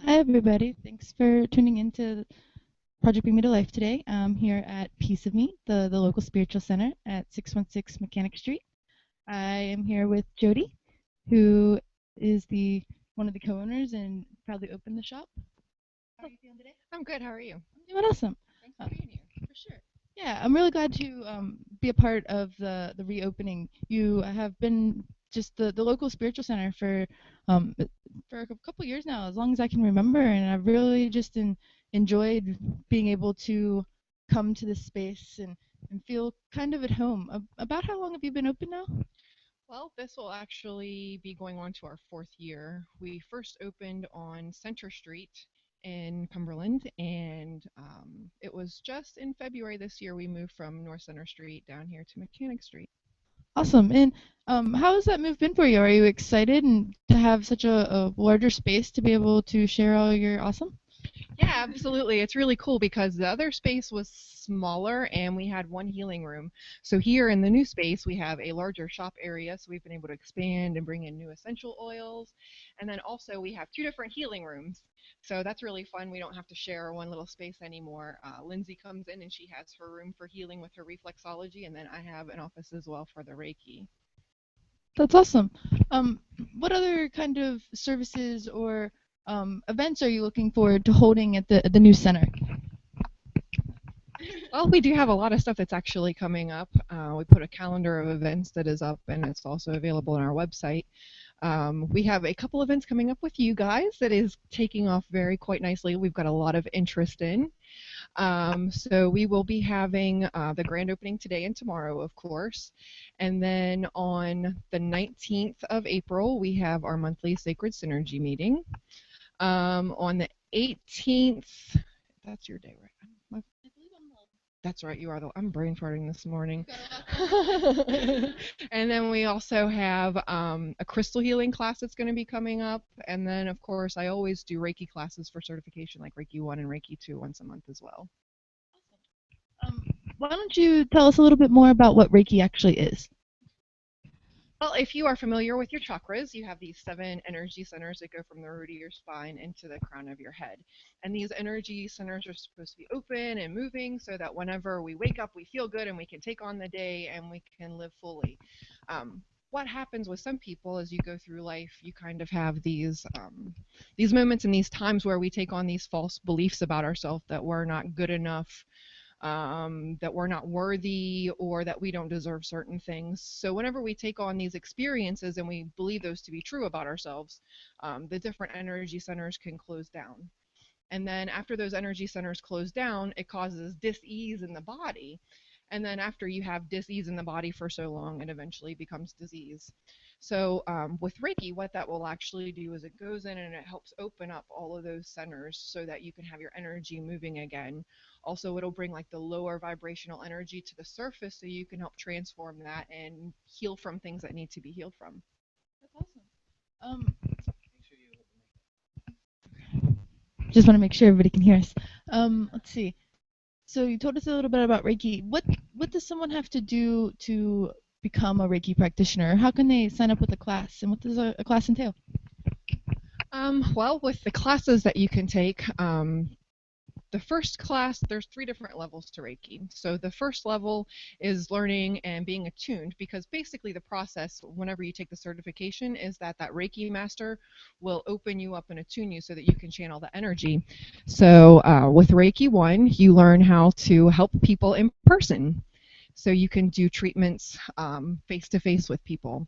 Hi, everybody. Thanks for tuning in to Project Bring Me to Life today. I'm here at Peace of Me, the local spiritual center at 616 Mechanic Street. I am here with Jody, who is the one of the co-owners and proudly opened the shop. How are you feeling today? I'm good. How are you? I'm doing awesome. Thanks for being here. For sure. Yeah, I'm really glad to be a part of the reopening. You have been just the local spiritual center um, for a couple years now, as long as I can remember, and I've really just enjoyed being able to come to this space and feel kind of at home. About how long have you been open now? Well, this will actually be going on to our fourth year. We first opened on Center Street in Cumberland, and it was just in February this year we moved from North Center Street down here to Mechanic Street. Awesome. And how has that move been for you? Are you excited and to have such a larger space to be able to share all your awesome? Yeah, absolutely. It's really cool because the other space was smaller and we had one healing room. So here in the new space, we have a larger shop area. So we've been able to expand and bring in new essential oils. And then also we have two different healing rooms. So that's really fun. We don't have to share one little space anymore. Lindsay comes in and she has her room for healing with her reflexology. And then I have an office as well for the Reiki. That's awesome. Um, what other kind of services or events are you looking forward to holding at the new center? Well, we do have a lot of stuff that's actually coming up. We put a calendar of events that is up, and it's also available on our website. We have a couple events coming up with you guys that is taking off quite nicely. We've got a lot of interest in. So we will be having the grand opening today and tomorrow, of course. And then on the 19th of April, we have our monthly Sacred Synergy meeting. On the 18th, that's your day, right? That's right, you are the. I'm brain farting this morning. And then we also have a crystal healing class that's going to be coming up. And then, of course, I always do Reiki classes for certification, like Reiki 1 and Reiki 2 once a month as well. Um, why don't you tell us a little bit more about what Reiki actually is? Well, if you are familiar with your chakras, you have these 7 energy centers that go from the root of your spine into the crown of your head. And these energy centers are supposed to be open and moving so that whenever we wake up, we feel good and we can take on the day and we can live fully. What happens with some people as you go through life, you kind of have these moments and these times where we take on these false beliefs about ourselves that we're not good enough, that we're not worthy, or that we don't deserve certain things. So whenever we take on these experiences and we believe those to be true about ourselves, the different energy centers can close down. And then after those energy centers close down, it causes dis-ease in the body. And then after you have dis-ease in the body for so long, it eventually becomes disease. So with Reiki, what that will actually do is it goes in and it helps open up all of those centers so that you can have your energy moving again. Also, it'll bring like the lower vibrational energy to the surface so you can help transform that and heal from things that need to be healed from. That's awesome. Just want to make sure everybody can hear us. Let's see. So you told us a little bit about Reiki. What does someone have to do to become a Reiki practitioner? How can they sign up with a class, and what does a class entail? Well, with the classes that you can take, the first class, there's 3 different levels to Reiki. So the first level is learning and being attuned, because basically the process whenever you take the certification is that Reiki master will open you up and attune you so that you can channel the energy. So with Reiki 1, you learn how to help people in person. So you can do treatments face-to-face with people.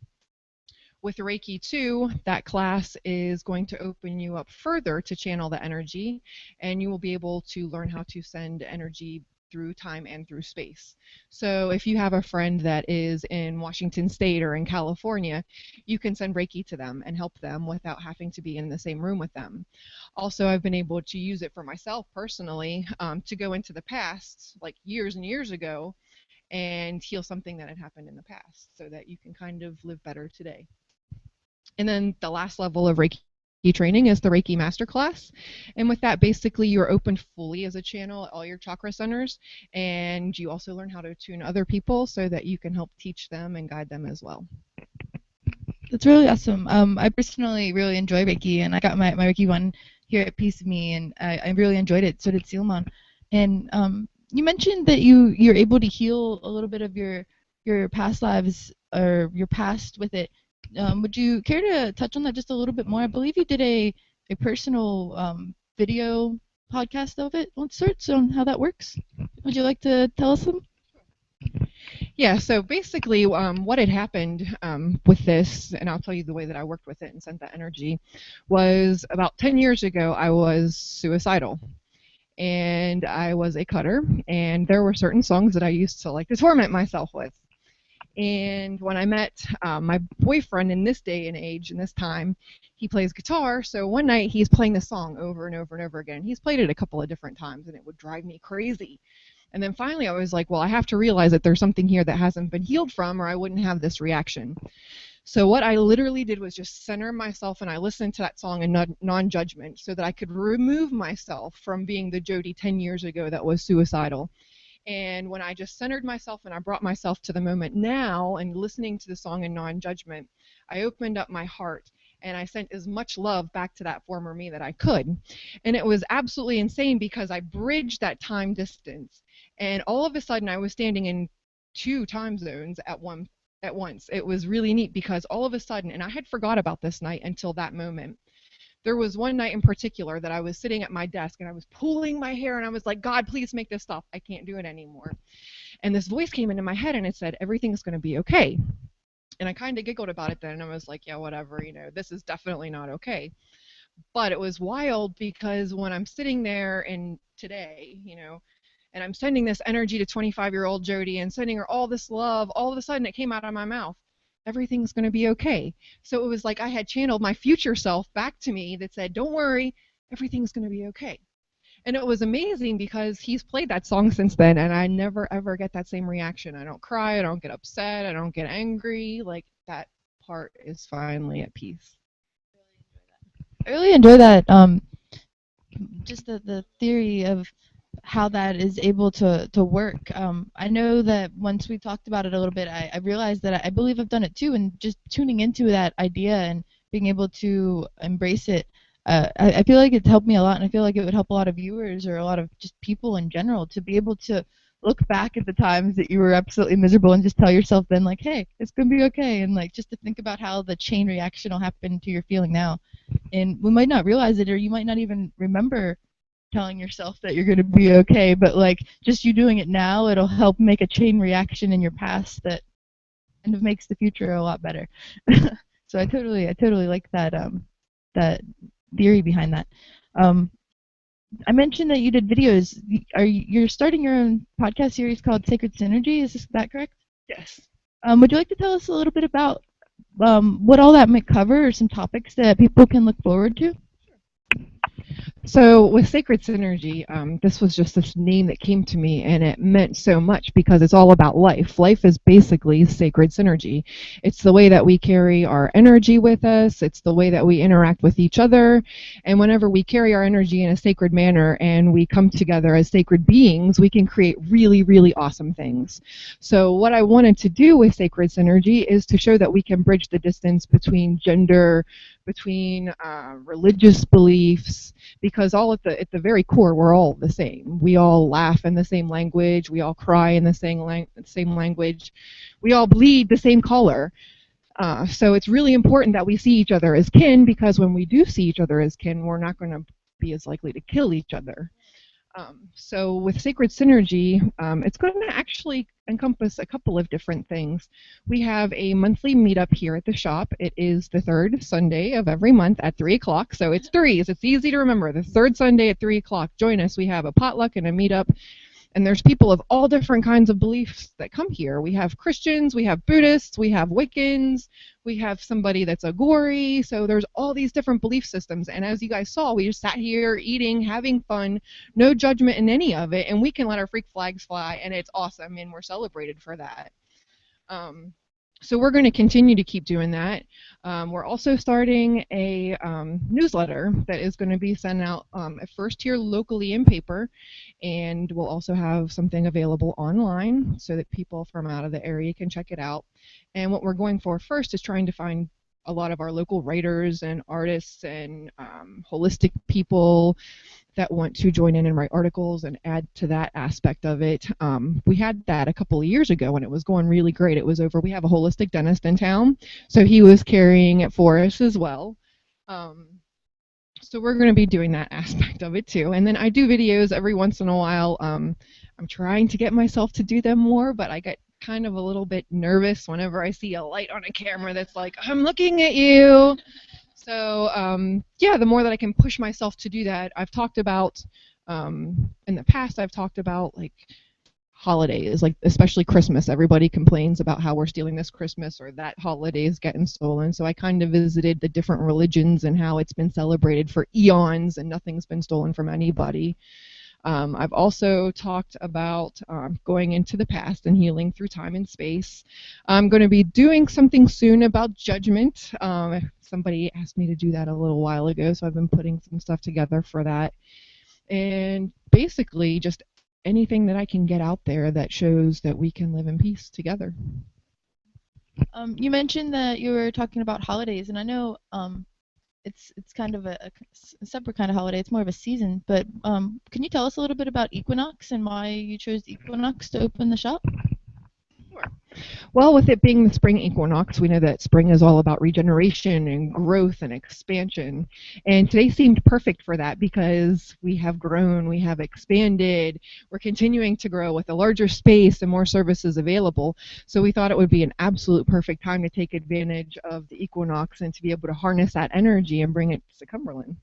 With Reiki 2, that class is going to open you up further to channel the energy, and you will be able to learn how to send energy through time and through space. So if you have a friend that is in Washington State or in California, you can send Reiki to them and help them without having to be in the same room with them. Also, I've been able to use it for myself personally to go into the past, like years and years ago, and heal something that had happened in the past so that you can kind of live better today. And then the last level of Reiki training is the Reiki Masterclass. And with that, basically, you're open fully as a channel at all your chakra centers. And you also learn how to attune other people so that you can help teach them and guide them as well. That's really awesome. I personally really enjoy Reiki, and I got my Reiki 1 here at Piece of Me, and I really enjoyed it. So did Salman. And you mentioned that you're able to heal a little bit of your past lives or your past with it. Would you care to touch on that just a little bit more? I believe you did a personal video podcast of it on sorts on how that works. Would you like to tell us some? Yeah, so basically, what had happened with this, and I'll tell you the way that I worked with it and sent that energy, was about 10 years ago, I was suicidal. And I was a cutter, and there were certain songs that I used to like to torment myself with. And when I met my boyfriend in this day and age, in this time, he plays guitar. So one night he's playing this song over and over and over again. He's played it a couple of different times, and it would drive me crazy. And then finally I was like, well, I have to realize that there's something here that hasn't been healed from, or I wouldn't have this reaction. So what I literally did was just center myself, and I listened to that song in non-judgment so that I could remove myself from being the Jody 10 years ago that was suicidal. And when I just centered myself and I brought myself to the moment now and listening to the song in non-judgment, I opened up my heart and I sent as much love back to that former me that I could. And it was absolutely insane because I bridged that time distance. And all of a sudden I was standing in 2 time zones at once. It was really neat because all of a sudden, and I had forgot about this night until that moment. There was one night in particular that I was sitting at my desk and I was pulling my hair and I was like, God, please make this stop. I can't do it anymore. And this voice came into my head and it said, everything's going to be okay. And I kind of giggled about it then. And I was like, yeah, whatever, this is definitely not okay. But it was wild because when I'm sitting there and today, and I'm sending this energy to 25-year-old Jody and sending her all this love, all of a sudden it came out of my mouth. Everything's going to be okay. So it was like I had channeled my future self back to me that said, don't worry, everything's going to be okay. And it was amazing because he's played that song since then, and I never, ever get that same reaction. I don't cry. I don't get upset. I don't get angry. Like, that part is finally at peace. I really enjoy that. Just the theory of how that is able to work. I know that once we talked about it a little bit, I realized that I believe I've done it too, and just tuning into that idea and being able to embrace it. I feel like it's helped me a lot, and I feel like it would help a lot of viewers or a lot of just people in general to be able to look back at the times that you were absolutely miserable and just tell yourself then like, hey, it's gonna be okay, and like just to think about how the chain reaction will happen to your feeling now. And we might not realize it, or you might not even remember telling yourself that you're going to be okay, but like just you doing it now, it'll help make a chain reaction in your past that kind of makes the future a lot better. So I totally like that theory behind that. Um, I mentioned that you did videos. You're starting your own podcast series called Sacred Synergy? Is that correct? Yes. Would you like to tell us a little bit about what all that might cover, or some topics that people can look forward to? So with Sacred Synergy, this was just this name that came to me, and it meant so much because it's all about life. Life is basically sacred synergy. It's the way that we carry our energy with us. It's the way that we interact with each other. And whenever we carry our energy in a sacred manner and we come together as sacred beings, we can create really, really awesome things. So what I wanted to do with Sacred Synergy is to show that we can bridge the distance between gender, between religious beliefs, because all at the very core, we're all the same. We all laugh in the same language. We all cry in the same language. We all bleed the same color. So it's really important that we see each other as kin, because when we do see each other as kin, we're not going to be as likely to kill each other. So with Sacred Synergy, it's going to actually encompass a couple of different things. We have a monthly meetup here at the shop. It is the third Sunday of every month at 3 o'clock. So it's threes. It's easy to remember. The third Sunday at 3 o'clock. Join us. We have a potluck and a meetup. And there's people of all different kinds of beliefs that come here. We have Christians, we have Buddhists, we have Wiccans, we have somebody that's a Gori. So there's all these different belief systems. And as you guys saw, we just sat here eating, having fun, no judgment in any of it. And we can let our freak flags fly, and it's awesome, and we're celebrated for that. So we're going to continue to keep doing that. We're also starting a newsletter that is going to be sent out at first here locally in paper, and we'll also have something available online so that people from out of the area can check it out. And what we're going for first is trying to find a lot of our local writers and artists and holistic people that want to join in and write articles and add to that aspect of it. We had that a couple of years ago and it was going really great. It was over. We have a holistic dentist in town, so he was carrying it for us as well. Um, so we're going to be doing that aspect of it too. And then I do videos every once in a while. I'm trying to get myself to do them more, but I get kind of a little bit nervous whenever I see a light on a camera that's like, I'm looking at you. So yeah, the more that I can push myself to do that, I've talked about in the past, I've talked about like holidays, like especially Christmas. Everybody complains about how we're stealing this Christmas or that holiday is getting stolen. So I kind of visited the different religions and how it's been celebrated for eons and nothing's been stolen from anybody. I've also talked about going into the past and healing through time and space. I'm going to be doing something soon about judgment. Somebody asked me to do that a little while ago, so I've been putting some stuff together for that. And basically just anything that I can get out there that shows that we can live in peace together. You mentioned that you were talking about holidays, and I know it's kind of a separate kind of holiday. It's more of a season. But can you tell us a little bit about Equinox and why you chose Equinox to open the shop? Sure. Well, with it being the spring equinox, we know that spring is all about regeneration and growth and expansion. And today seemed perfect for that because we have grown, we have expanded, we're continuing to grow with a larger space and more services available. So we thought it would be an absolute perfect time to take advantage of the equinox and to be able to harness that energy and bring it to Cumberland.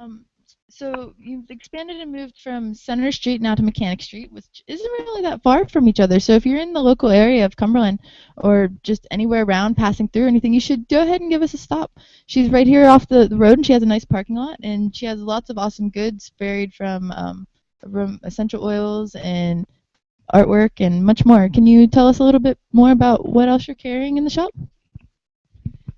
Um, so you've expanded and moved from Center Street now to Mechanic Street, which isn't really that far from each other. So if you're in the local area of Cumberland or just anywhere around passing through or anything, you should go ahead and give us a stop. She's right here off the road, and she has a nice parking lot, and she has lots of awesome goods varied from essential oils and artwork and much more. Can you tell us a little bit more about what else you're carrying in the shop?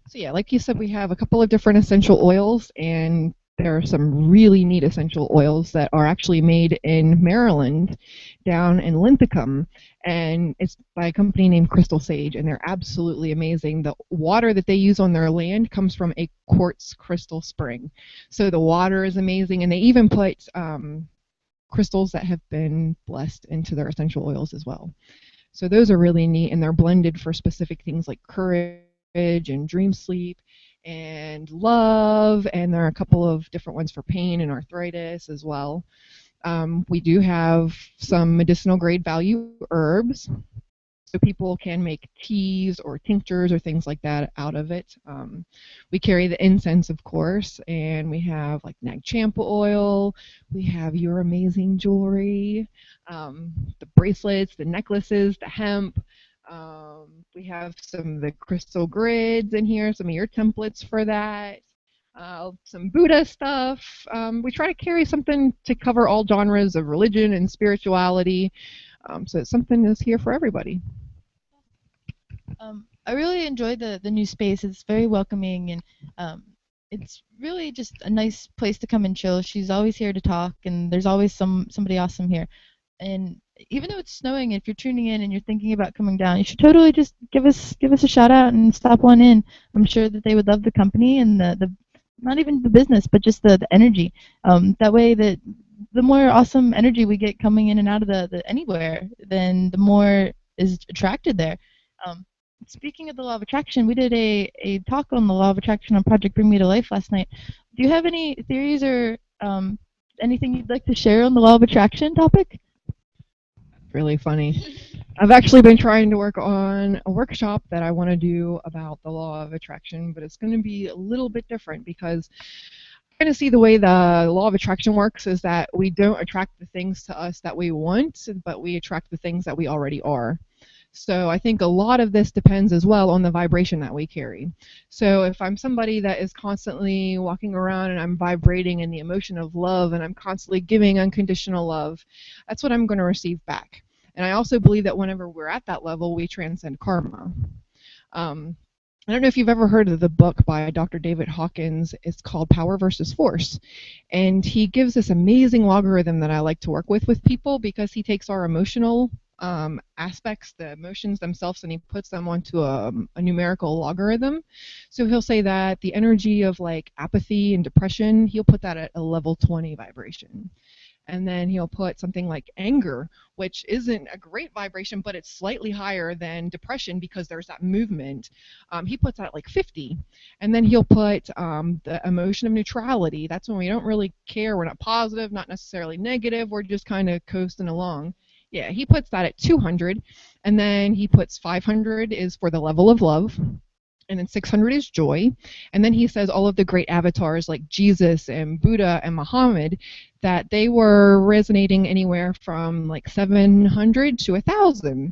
So yeah, like you said, we have a couple of different essential oils, and there are some really neat essential oils that are actually made in Maryland, down in Linthicum, and it's by a company named Crystal Sage, and they're absolutely amazing. The water that they use on their land comes from a quartz crystal spring, so the water is amazing, and they even put crystals that have been blessed into their essential oils as well. So those are really neat, and they're blended for specific things like courage and dream sleep and love, and there are a couple of different ones for pain and arthritis as well. We do have some medicinal grade value herbs, so people can make teas or tinctures or things like that out of it. We carry the incense, of course, and we have like Nag Champa oil, we have your amazing jewelry, the bracelets, the necklaces, the hemp. We have some of the crystal grids in here, some of your templates for that, some Buddha stuff. We try to carry something to cover all genres of religion and spirituality, so it's something that's here for everybody. I really enjoyed the new space. It's very welcoming, and it's really just a nice place to come and chill. She's always here to talk, and there's always somebody awesome here. And even though it's snowing, if you're tuning in and you're thinking about coming down, you should totally just give us a shout out and stop on in. I'm sure that they would love the company and the not even the business, but just the energy. That way, that the more awesome energy we get coming in and out of the anywhere, then the more is attracted there. Speaking of the law of attraction, we did a talk on the law of attraction on Project Bring Me to Life last night. Do you have any theories or anything you'd like to share on the law of attraction topic? Really funny. I've actually been trying to work on a workshop that I want to do about the law of attraction, but it's going to be a little bit different because I kind of see the way the law of attraction works is that we don't attract the things to us that we want, but we attract the things that we already are. So I think a lot of this depends as well on the vibration that we carry. So if I'm somebody that is constantly walking around and I'm vibrating in the emotion of love and I'm constantly giving unconditional love, that's what I'm going to receive back. And I also believe that whenever we're at that level, we transcend karma. I don't know if you've ever heard of the book by Dr. David Hawkins. It's called Power versus Force. And he gives this amazing logarithm that I like to work with people because he takes our emotional aspects, the emotions themselves, and he puts them onto a numerical logarithm. So he'll say that the energy of like apathy and depression, he'll put that at a level 20 vibration. And then he'll put something like anger, which isn't a great vibration, but it's slightly higher than depression because there's that movement. He puts that at like 50. And then he'll put the emotion of neutrality. That's when we don't really care. We're not positive, not necessarily negative. We're just kind of coasting along. Yeah, he puts that at 200. And then he puts 500 is for the level of love. And then 600 is joy. And then he says all of the great avatars like Jesus and Buddha and Muhammad, that they were resonating anywhere from like 700 to 1,000.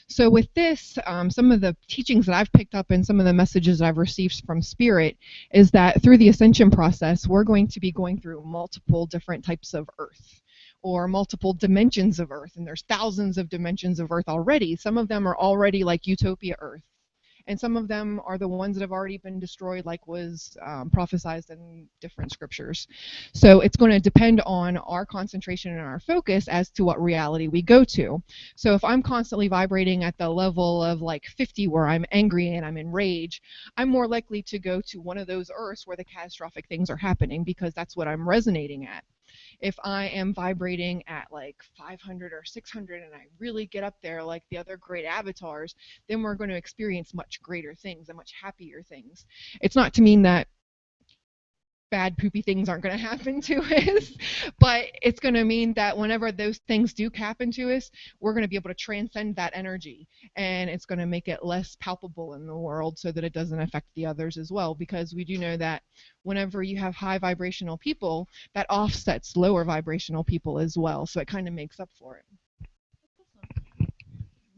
So with this, some of the teachings that I've picked up and some of the messages that I've received from Spirit is that through the ascension process, we're going to be going through multiple different types of Earth, or multiple dimensions of Earth. And there's thousands of dimensions of Earth already. Some of them are already like Utopia Earth. And some of them are the ones that have already been destroyed, like was prophesied in different scriptures. So it's going to depend on our concentration and our focus as to what reality we go to. So if I'm constantly vibrating at the level of like 50 where I'm angry and I'm in rage, I'm more likely to go to one of those Earths where the catastrophic things are happening because that's what I'm resonating at. If I am vibrating at like 500 or 600 and I really get up there like the other great avatars, then we're going to experience much greater things and much happier things. It's not to mean that bad poopy things aren't going to happen to us, but it's going to mean that whenever those things do happen to us, we're going to be able to transcend that energy, and it's going to make it less palpable in the world so that it doesn't affect the others as well, because we do know that whenever you have high vibrational people, that offsets lower vibrational people as well, so it kind of makes up for it.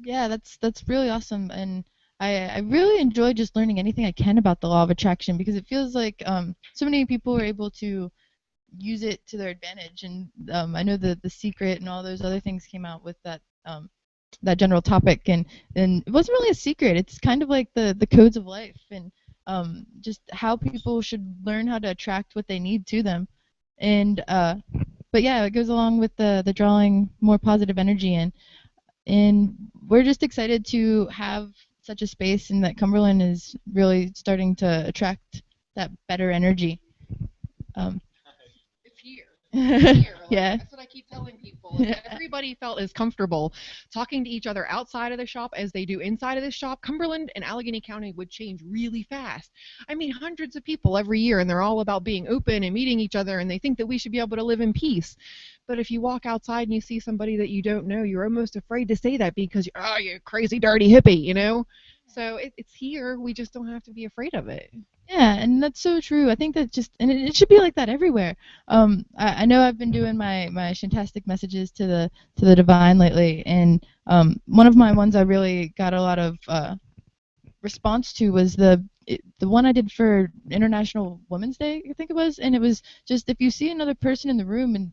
Yeah, that's really awesome, and I really enjoy just learning anything I can about the law of attraction because it feels like so many people are able to use it to their advantage, and I know that The Secret and all those other things came out with that general topic, and it wasn't really a secret. It's kind of like the codes of life and just how people should learn how to attract what they need to them, and but yeah, it goes along with the drawing more positive energy in. And we're just excited to have such a space and that Cumberland is really starting to attract that better energy. It's here. It's here. Like, Yeah. That's what I keep telling people. If everybody felt as comfortable talking to each other outside of the shop as they do inside of the shop, Cumberland and Allegheny County would change really fast. I mean, hundreds of people every year, and they're all about being open and meeting each other, and they think that we should be able to live in peace. But if you walk outside and you see somebody that you don't know, you're almost afraid to say that because, oh, you crazy, dirty hippie, you know? So it's here. We just don't have to be afraid of it. Yeah, and that's so true. I think that just, and it should be like that everywhere. I know I've been doing my shantastic messages to the divine lately, and one of my ones I really got a lot of response to was the one I did for International Women's Day, I think it was, and it was just if you see another person in the room and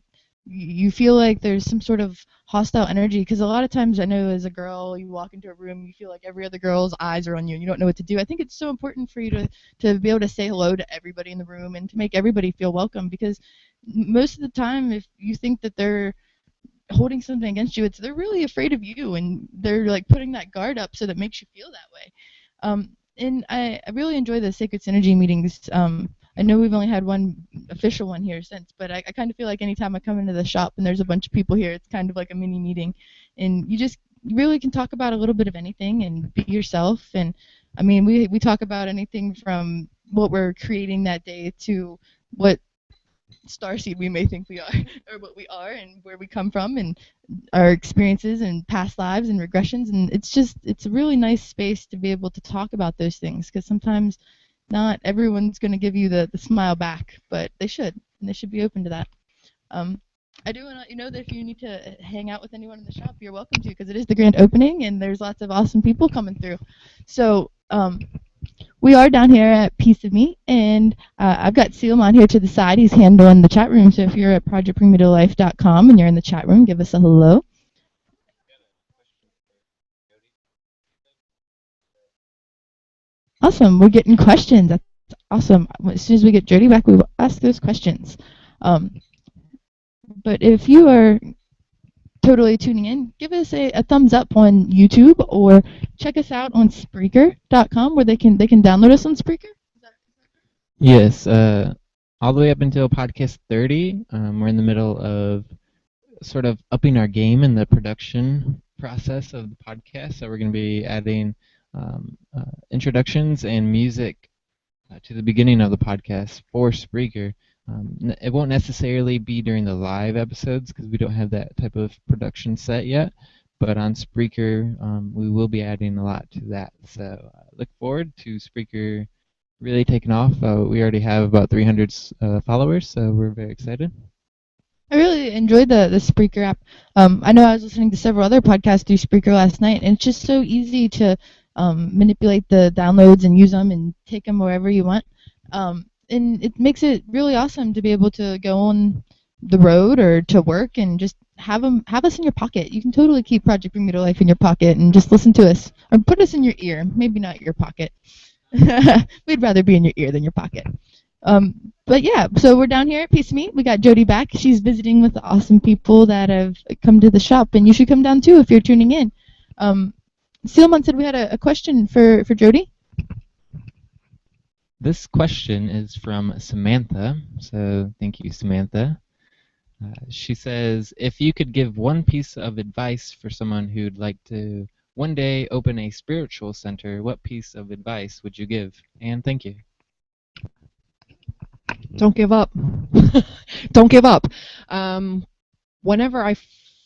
you feel like there's some sort of hostile energy, because a lot of times I know as a girl you walk into a room, you feel like every other girl's eyes are on you and you don't know what to do. I think it's so important for you to be able to say hello to everybody in the room and to make everybody feel welcome, because most of the time if you think that they're holding something against you, they're really afraid of you and they're like putting that guard up so that makes you feel that way. And I really enjoy the Sacred Synergy meetings. I know we've only had one official one here since, but I kind of feel like anytime I come into the shop and there's a bunch of people here, it's kind of like a mini meeting. And you just really can talk about a little bit of anything and be yourself. And I mean, we talk about anything from what we're creating that day to what starseed we may think we are or what we are and where we come from and our experiences and past lives and regressions. And it's a really nice space to be able to talk about those things, because sometimes not everyone's going to give you the smile back, but they should, and they should be open to that. I do want to let you know that if you need to hang out with anyone in the shop, you're welcome to, because it is the grand opening and there's lots of awesome people coming through. So we are down here at Piece of Meat, and I've got Salman here to the side. He's handling the chat room, so if you're at projectbringmetolife.com and you're in the chat room, give us a hello. Awesome, we're getting questions. That's awesome. As soon as we get Jody back, we will ask those questions. But if you are totally tuning in, give us a thumbs up on YouTube or check us out on Spreaker.com where they can download us on Spreaker. Yes, all the way up until podcast 30, we're in the middle of sort of upping our game in the production process of the podcast. So we're going to be adding introductions and music to the beginning of the podcast for Spreaker. It won't necessarily be during the live episodes because we don't have that type of production set yet. But on Spreaker, we will be adding a lot to that. So look forward to Spreaker really taking off. We already have about 300 followers, so we're very excited. I really enjoyed the Spreaker app. I know I was listening to several other podcasts through Spreaker last night, and it's just so easy to manipulate the downloads and use them and take them wherever you want. And it makes it really awesome to be able to go on the road or to work and just have us in your pocket. You can totally keep Project Bring Me to Life in your pocket and just listen to us, or put us in your ear. Maybe not your pocket. We'd rather be in your ear than your pocket. But yeah, so we're down here at Peace Meet. We got Jody back. She's visiting with the awesome people that have come to the shop, and you should come down too if you're tuning in. Salman said we had a question for Jody. This question is from Samantha, so thank you, Samantha. She says, if you could give one piece of advice for someone who'd like to one day open a spiritual center, what piece of advice would you give? And thank you. Don't give up. Don't give up. Whenever I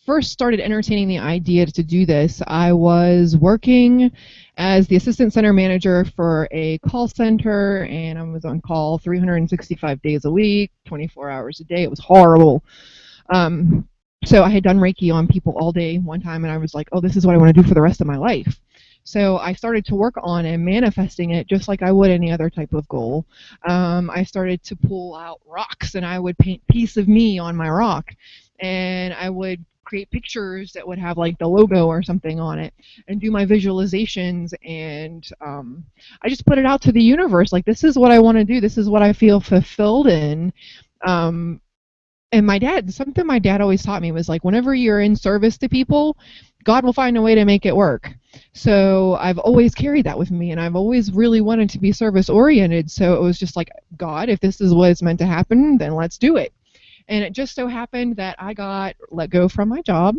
first started entertaining the idea to do this, I was working as the assistant center manager for a call center, and I was on call 365 days a week, 24 hours a day. It was horrible. So I had done Reiki on people all day one time, and I was like, oh, this is what I want to do for the rest of my life. So I started to work on and manifesting it just like I would any other type of goal. I started to pull out rocks, and I would paint a piece of me on my rock, and I would create pictures that would have like the logo or something on it and do my visualizations, and I just put it out to the universe like, this is what I want to do, this is what I feel fulfilled in. And something my dad always taught me was like, whenever you're in service to people, God will find a way to make it work. So I've always carried that with me, and I've always really wanted to be service oriented. So it was just like, God, if this is what is meant to happen, then let's do it. And it just so happened that I got let go from my job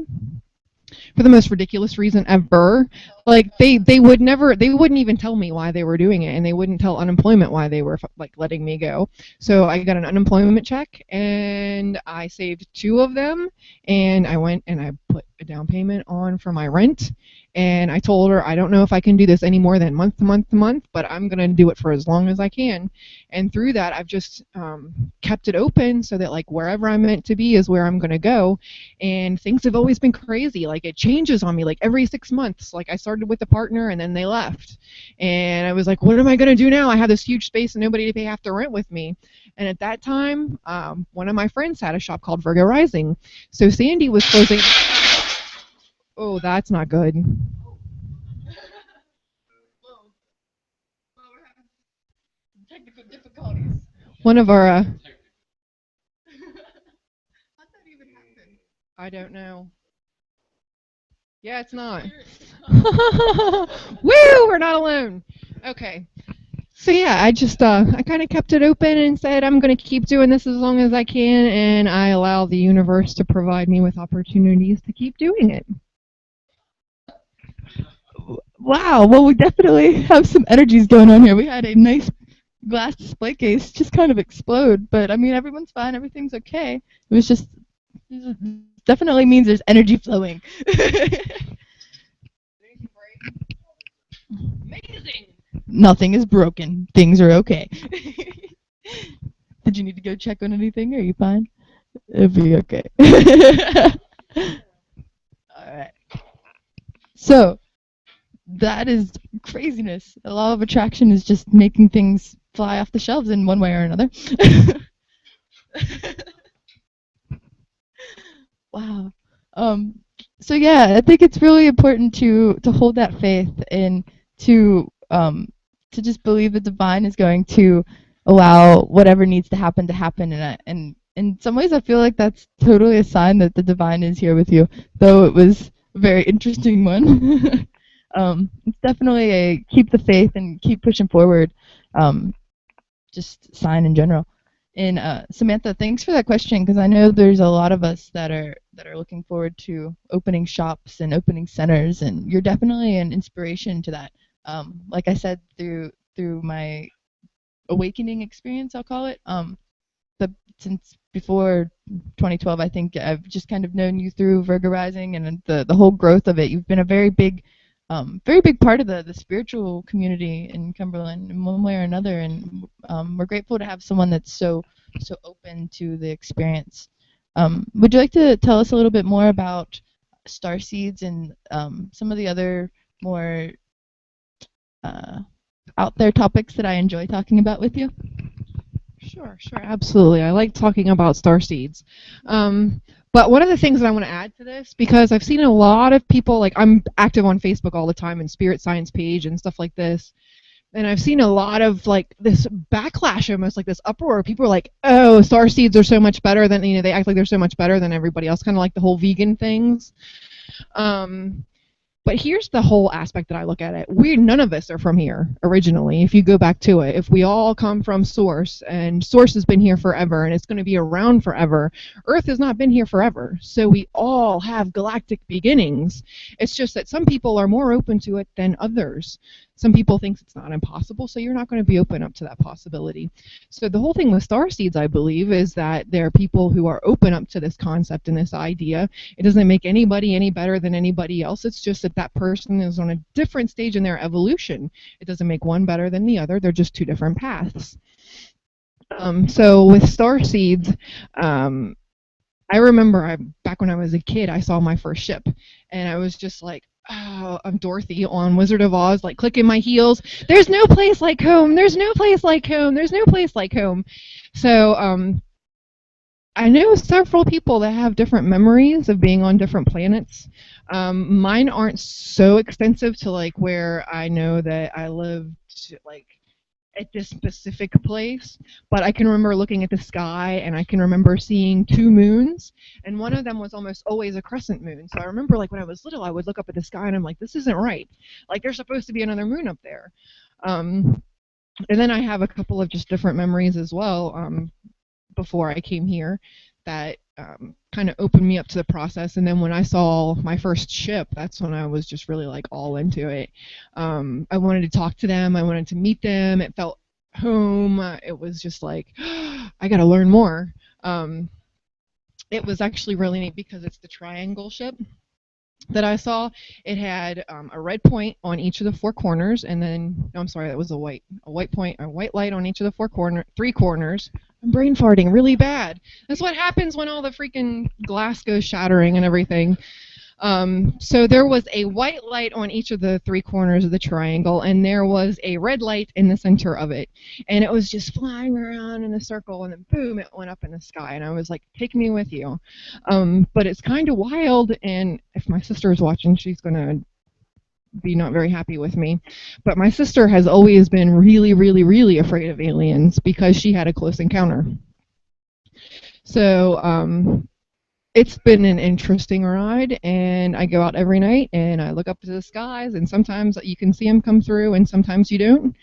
for the most ridiculous reason ever. Like they wouldn't even tell me why they were doing it, and they wouldn't tell unemployment why they were like letting me go. So I got an unemployment check, and I saved 2 of them, and I went and I put a down payment on for my rent. And I told her, I don't know if I can do this any more than month to month to month, but I'm going to do it for as long as I can. And through that, I've just kept it open so that like wherever I'm meant to be is where I'm going to go. And things have always been crazy. Like it changes on me like every 6 months. Like I started with a partner and then they left. And I was like, what am I going to do now? I have this huge space and nobody to pay half the rent with me. And at that time, one of my friends had a shop called Virgo Rising. So Sandy was closing. Oh, that's not good. Technical difficulties. One of our How'd that even happen? I don't know. Yeah, it's not. Woo! We're not alone. Okay. So yeah, I kind of kept it open and said I'm going to keep doing this as long as I can, and I allow the universe to provide me with opportunities to keep doing it. Wow, well, we definitely have some energies going on here. We had a nice glass display case just kind of explode, but I mean, everyone's fine, everything's okay. It was just, it definitely means there's energy flowing. Amazing. Nothing is broken. Things are okay. Did you need to go check on anything? Are you fine? It'll be okay. Alright. So, that is craziness. The law of attraction is just making things fly off the shelves in one way or another. Wow. So yeah, I think it's really important to hold that faith and to just believe the divine is going to allow whatever needs to happen, and in some ways, I feel like that's totally a sign that the divine is here with you, though it was a very interesting one. It's definitely a keep the faith and keep pushing forward, just sign in general. And Samantha, thanks for that question because I know there's a lot of us that are looking forward to opening shops and opening centers, and you're definitely an inspiration to that. Like I said, through my awakening experience, I'll call it. Since before 2012, I think I've just kind of known you through Virgo Rising and the whole growth of it. You've been a very big part of the spiritual community in Cumberland in one way or another, and we're grateful to have someone that's so open to the experience. Would you like to tell us a little bit more about star seeds and some of the other more out there topics that I enjoy talking about with you? Sure, absolutely. I like talking about star seeds. But one of the things that I want to add to this, because I've seen a lot of people, like I'm active on Facebook all the time and Spirit Science page and stuff like this, and I've seen a lot of like this backlash, almost like this uproar. People are like, "Oh, star seeds are so much better than they act like they're so much better than everybody else," kind of like the whole vegan things. But here's the whole aspect that I look at it. None of us are from here originally, if you go back to it. If we all come from Source, and Source has been here forever, and it's going to be around forever, Earth has not been here forever. So we all have galactic beginnings. It's just that some people are more open to it than others. Some people think it's not impossible, so you're not going to be open up to that possibility. So the whole thing with star seeds, I believe, is that there are people who are open up to this concept and this idea. It doesn't make anybody any better than anybody else. It's just that that person is on a different stage in their evolution. It doesn't make one better than the other. They're just two different paths. So with star seeds, I remember back when I was a kid, I saw my first ship, and I was just like, oh, I'm Dorothy on Wizard of Oz, like clicking my heels. There's no place like home. There's no place like home. There's no place like home. So I know several people that have different memories of being on different planets. Mine aren't so extensive to like where I know that I lived like at this specific place, but I can remember looking at the sky and I can remember seeing two moons, and one of them was almost always a crescent moon. So I remember like when I was little, I would look up at the sky and I'm like, this isn't right. Like there's supposed to be another moon up there. And then I have a couple of just different memories as well before I came here that kind of opened me up to the process. And then when I saw my first ship, that's when I was just really like all into it. I wanted to talk to them. I wanted to meet them. It felt home. It was just like, I got to learn more. It was actually really neat because it's the triangle ship that I saw. It had a red point on each of the four corners, and then no, I'm sorry, that was a white point, a white light on each of the three corners. I'm brain farting really bad. That's what happens when all the freaking glass goes shattering and everything. So there was a white light on each of the three corners of the triangle, and there was a red light in the center of it. And it was just flying around in a circle, and then boom, it went up in the sky. And I was like, take me with you. But it's kind of wild, and if my sister is watching, she's going to be not very happy with me. But my sister has always been really, really, really afraid of aliens because she had a close encounter. So, it's been an interesting ride, and I go out every night and I look up to the skies, and sometimes you can see them come through and sometimes you don't.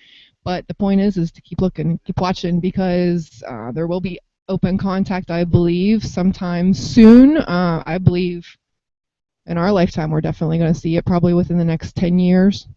But the point is to keep looking, keep watching, because there will be open contact, I believe, sometime soon. I believe in our lifetime we're definitely going to see it, probably within the next 10 years.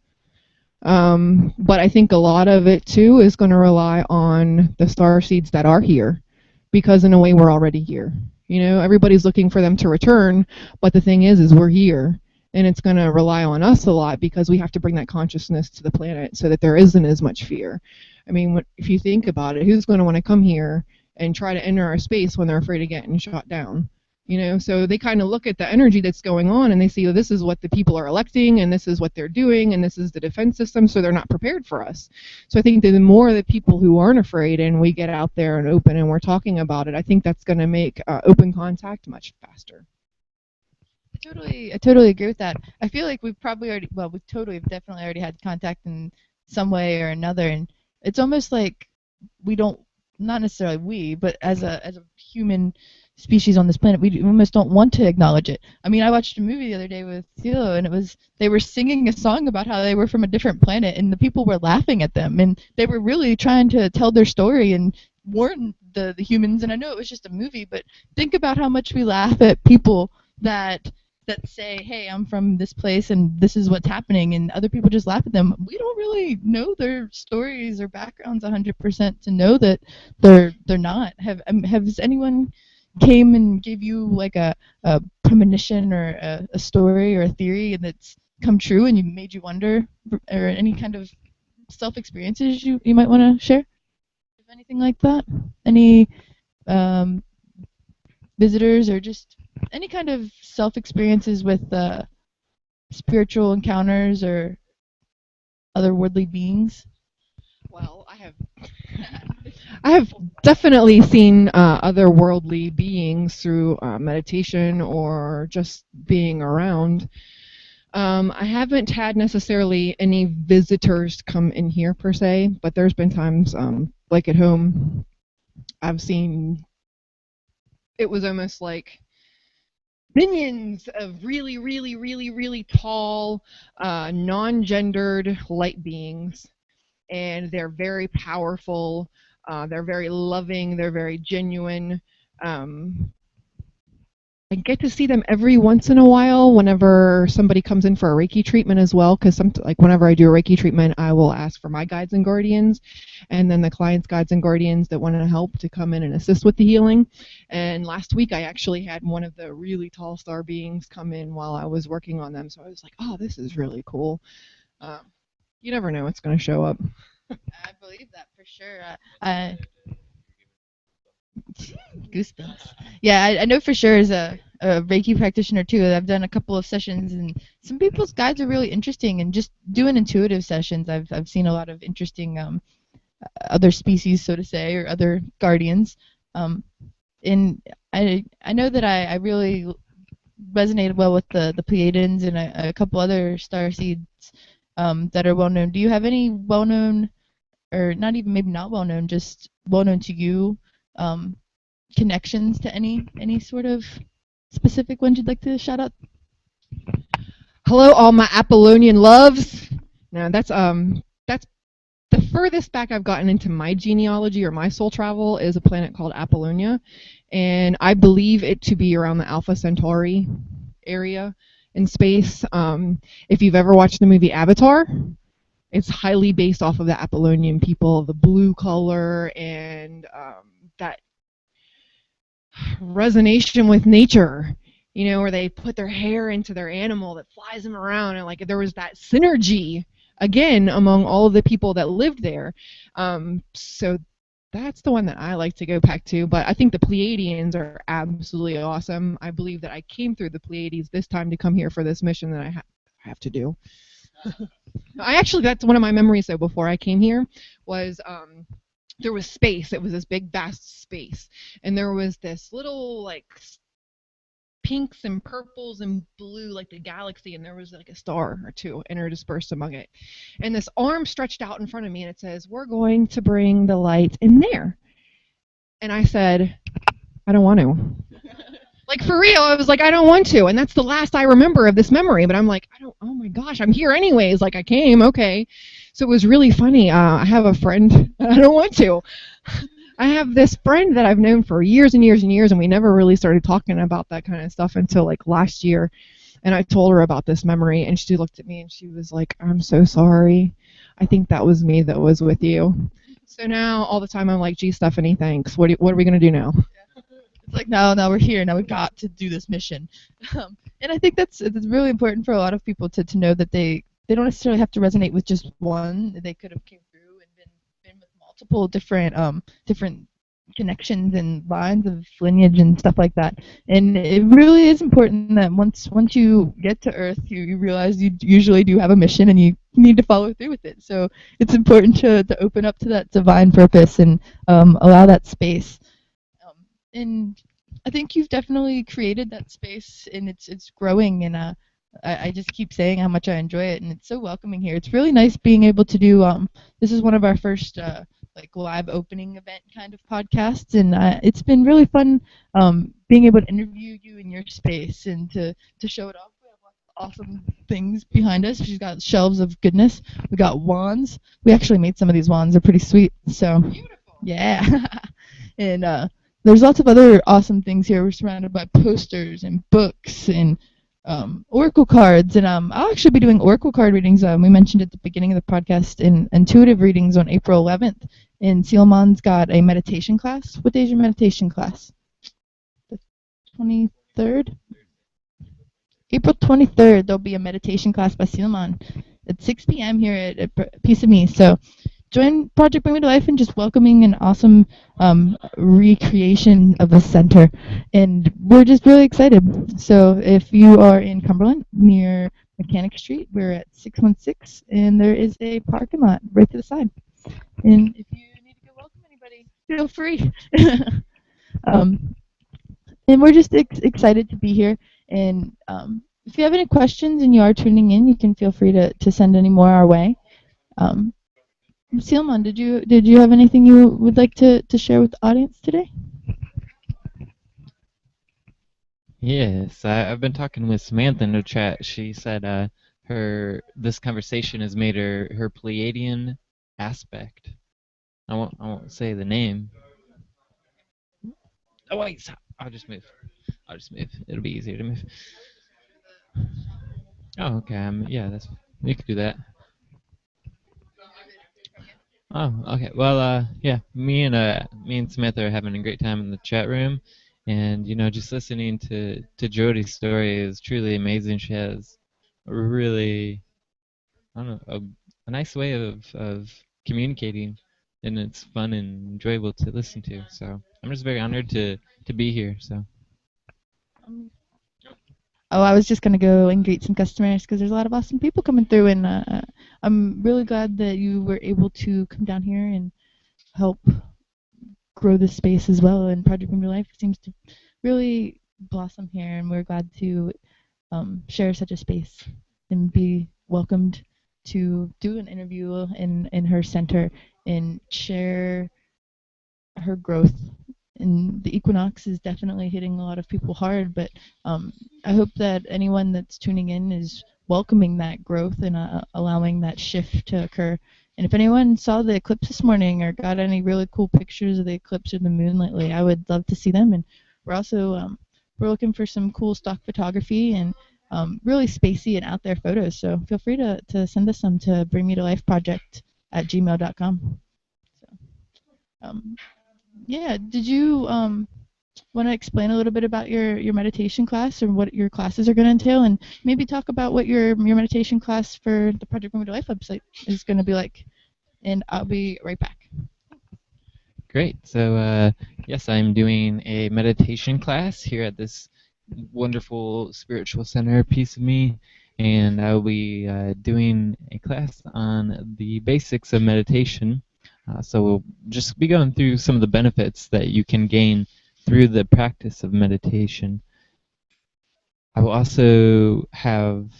But I think a lot of it too is going to rely on the star seeds that are here, because in a way we're already here. You know, everybody's looking for them to return, but the thing is we're here, and it's going to rely on us a lot because we have to bring that consciousness to the planet so that there isn't as much fear. I mean, if you think about it, who's going to want to come here and try to enter our space when they're afraid of getting shot down? You know, so they kind of look at the energy that's going on and they see, oh, this is what the people are electing, and this is what they're doing, and this is the defense system, so they're not prepared for us. So I think that the more the people who aren't afraid and we get out there and open and we're talking about it, I think that's going to make open contact much faster. I totally agree with that. I feel like we've probably already, well, we've definitely already had contact in some way or another, and it's almost like we don't not necessarily we, but as a human species on this planet, we almost don't want to acknowledge it. I mean, I watched a movie the other day with Theo, and they were singing a song about how they were from a different planet, and the people were laughing at them, and they were really trying to tell their story and warn the humans. And I know it was just a movie, but think about how much we laugh at people that say, hey, I'm from this place and this is what's happening, and other people just laugh at them. We don't really know their stories or backgrounds 100% to know that they're not. Has anyone came and gave you like a premonition or a story or a theory that's come true and you made you wonder, or any kind of self experiences you might want to share? If anything like that? Any um, visitors or just any kind of self experiences with spiritual encounters or otherworldly beings? Well, I have definitely seen otherworldly beings through meditation or just being around. I haven't had necessarily any visitors come in here per se, but there's been times, like at home, I've seen, it was almost like minions of really, really, really, really tall, non-gendered light beings, and they're very powerful. They're very loving. They're very genuine. I get to see them every once in a while whenever somebody comes in for a Reiki treatment as well, because like whenever I do a Reiki treatment, I will ask for my guides and guardians, and then the client's guides and guardians that want to help to come in and assist with the healing. And last week I actually had one of the really tall star beings come in while I was working on them, so I was like, oh, this is really cool. You never know what's going to show up. I believe that for sure. I Goosebumps. Yeah, I know for sure as a Reiki practitioner too. I've done a couple of sessions, and some people's guides are really interesting. And just doing intuitive sessions, I've seen a lot of interesting other species, so to say, or other guardians. And I know that I really resonated well with the Pleiadians and a couple other star seeds that are well known. Do you have any well known, or not even maybe not well known, just well known to you? Connections to any sort of specific ones you'd like to shout out? Hello, all my Apollonian loves. Now that's the furthest back I've gotten into my genealogy or my soul travel is a planet called Apollonia, and I believe it to be around the Alpha Centauri area in space. If you've ever watched the movie Avatar, it's highly based off of the Apollonian people, the blue color and that resonation with nature, where they put their hair into their animal that flies them around, and like there was that synergy again among all of the people that lived there. So that's the one that I like to go back to. But I think the Pleiadians are absolutely awesome. I believe that I came through the Pleiades this time to come here for this mission that I have to do. That's one of my memories though before I came here was there was space. It was this big vast space, and there was this little like pinks and purples and blue, like the galaxy, and there was like a star or two interdispersed among it, and this arm stretched out in front of me and it says, we're going to bring the light in there. And I said, I don't want to. Like for real, I was like, I don't want to. And that's the last I remember of this memory. But I'm like, oh my gosh, I'm here anyways. Like I came, okay. So it was really funny. I have a friend, I don't want to. I have this friend that I've known for years and years and years, and we never really started talking about that kind of stuff until like last year. And I told her about this memory, and she looked at me and she was like, I'm so sorry. I think that was me that was with you. So now all the time I'm like, gee, Stephanie, thanks. What are we going to do now? It's like, no, we're here. Now we've got to do this mission. And I think it's really important for a lot of people to know that they don't necessarily have to resonate with just one. They could have came through and been with multiple different connections and lines of lineage and stuff like that. And it really is important that once you get to Earth, you realize you usually do have a mission and you need to follow through with it. So it's important to open up to that divine purpose and allow that space. And I think you've definitely created that space, and it's growing, and I just keep saying how much I enjoy it, and it's so welcoming here. It's really nice being able to do, this is one of our first like live opening event kind of podcasts, and it's been really fun being able to interview you in your space and to show it off. We have lots of awesome things behind us. She's got shelves of goodness. We got wands. We actually made some of these wands. They're pretty sweet. So beautiful. Yeah. And there's lots of other awesome things here. We're surrounded by posters and books and oracle cards, and I'll actually be doing oracle card readings. We mentioned at the beginning of the podcast in intuitive readings on April 11th. And Salman's got a meditation class. What day is your meditation class? The 23rd? April 23rd, there'll be a meditation class by Salman at 6 p.m. here at Piece of Me. So join Project Bring Me to Life in just welcoming an awesome recreation of the center. And we're just really excited. So if you are in Cumberland near Mechanic Street, we're at 616, and there is a parking lot right to the side. And if you need to go welcome anybody, feel free. And we're just excited to be here. And if you have any questions and you are tuning in, you can feel free to send any more our way. Salman, did you have anything you would like to share with the audience today? Yes, I've been talking with Samantha in the chat. She said this conversation has made her Pleiadian aspect. I won't say the name. Oh wait, stop. I'll just move. It'll be easier to move. Oh, okay. Yeah, we could do that. Oh, okay. Well, yeah, me and Samantha are having a great time in the chat room, and just listening to Jody's story is truly amazing. She has a really, I don't know, a nice way of communicating, and it's fun and enjoyable to listen to. So I'm just very honored to be here. So. Oh, I was just going to go and greet some customers because there's a lot of awesome people coming through, and I'm really glad that you were able to come down here and help grow this space as well. And Project Bring Me to Life seems to really blossom here, and we're glad to share such a space and be welcomed to do an interview in her center and share her growth. And the Equinox is definitely hitting a lot of people hard, but I hope that anyone that's tuning in is welcoming that growth and allowing that shift to occur. And if anyone saw the eclipse this morning or got any really cool pictures of the eclipse or the moon lately, I would love to see them. And we're also we're looking for some cool stock photography and really spacey and out there photos. So feel free to send us some to bringmetolifeproject@gmail.com. So, yeah, did you want to explain a little bit about your meditation class or what your classes are going to entail, and maybe talk about what your meditation class for the Project Bring Me to Life website is going to be like? And I'll be right back. Great. So, yes, I'm doing a meditation class here at this wonderful spiritual center, Piece of Me, and I'll be doing a class on the basics of meditation. So we'll just be going through some of the benefits that you can gain through the practice of meditation. I will also have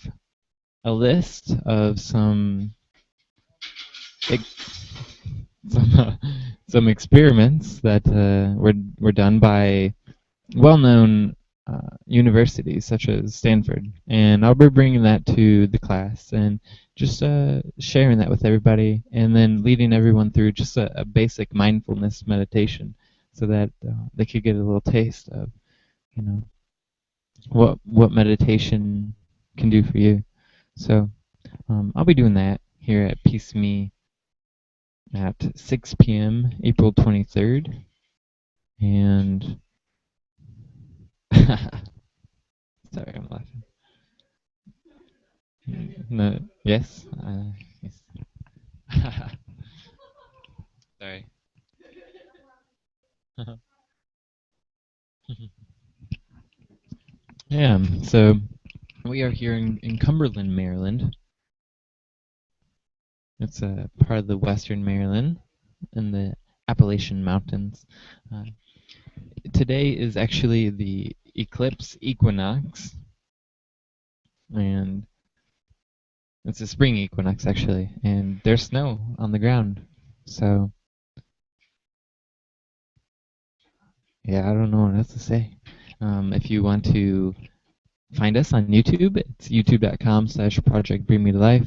a list of some experiments that were done by well-known universities such as Stanford, and I'll be bringing that to the class and just sharing that with everybody, and then leading everyone through just a basic mindfulness meditation, so that they could get a little taste of, what meditation can do for you. So I'll be doing that here at Peace Me at 6 p.m. April 23rd, and sorry, I'm laughing. No, yes, yes. Sorry. Yeah, so we are here in Cumberland, Maryland. It's a part of the Western Maryland in the Appalachian Mountains. Today is actually the eclipse equinox, and it's a spring equinox actually, and there's snow on the ground. So Yeah, I don't know what else to say. If you want to find us on YouTube, it's youtube.com/Project Bring Me to Life.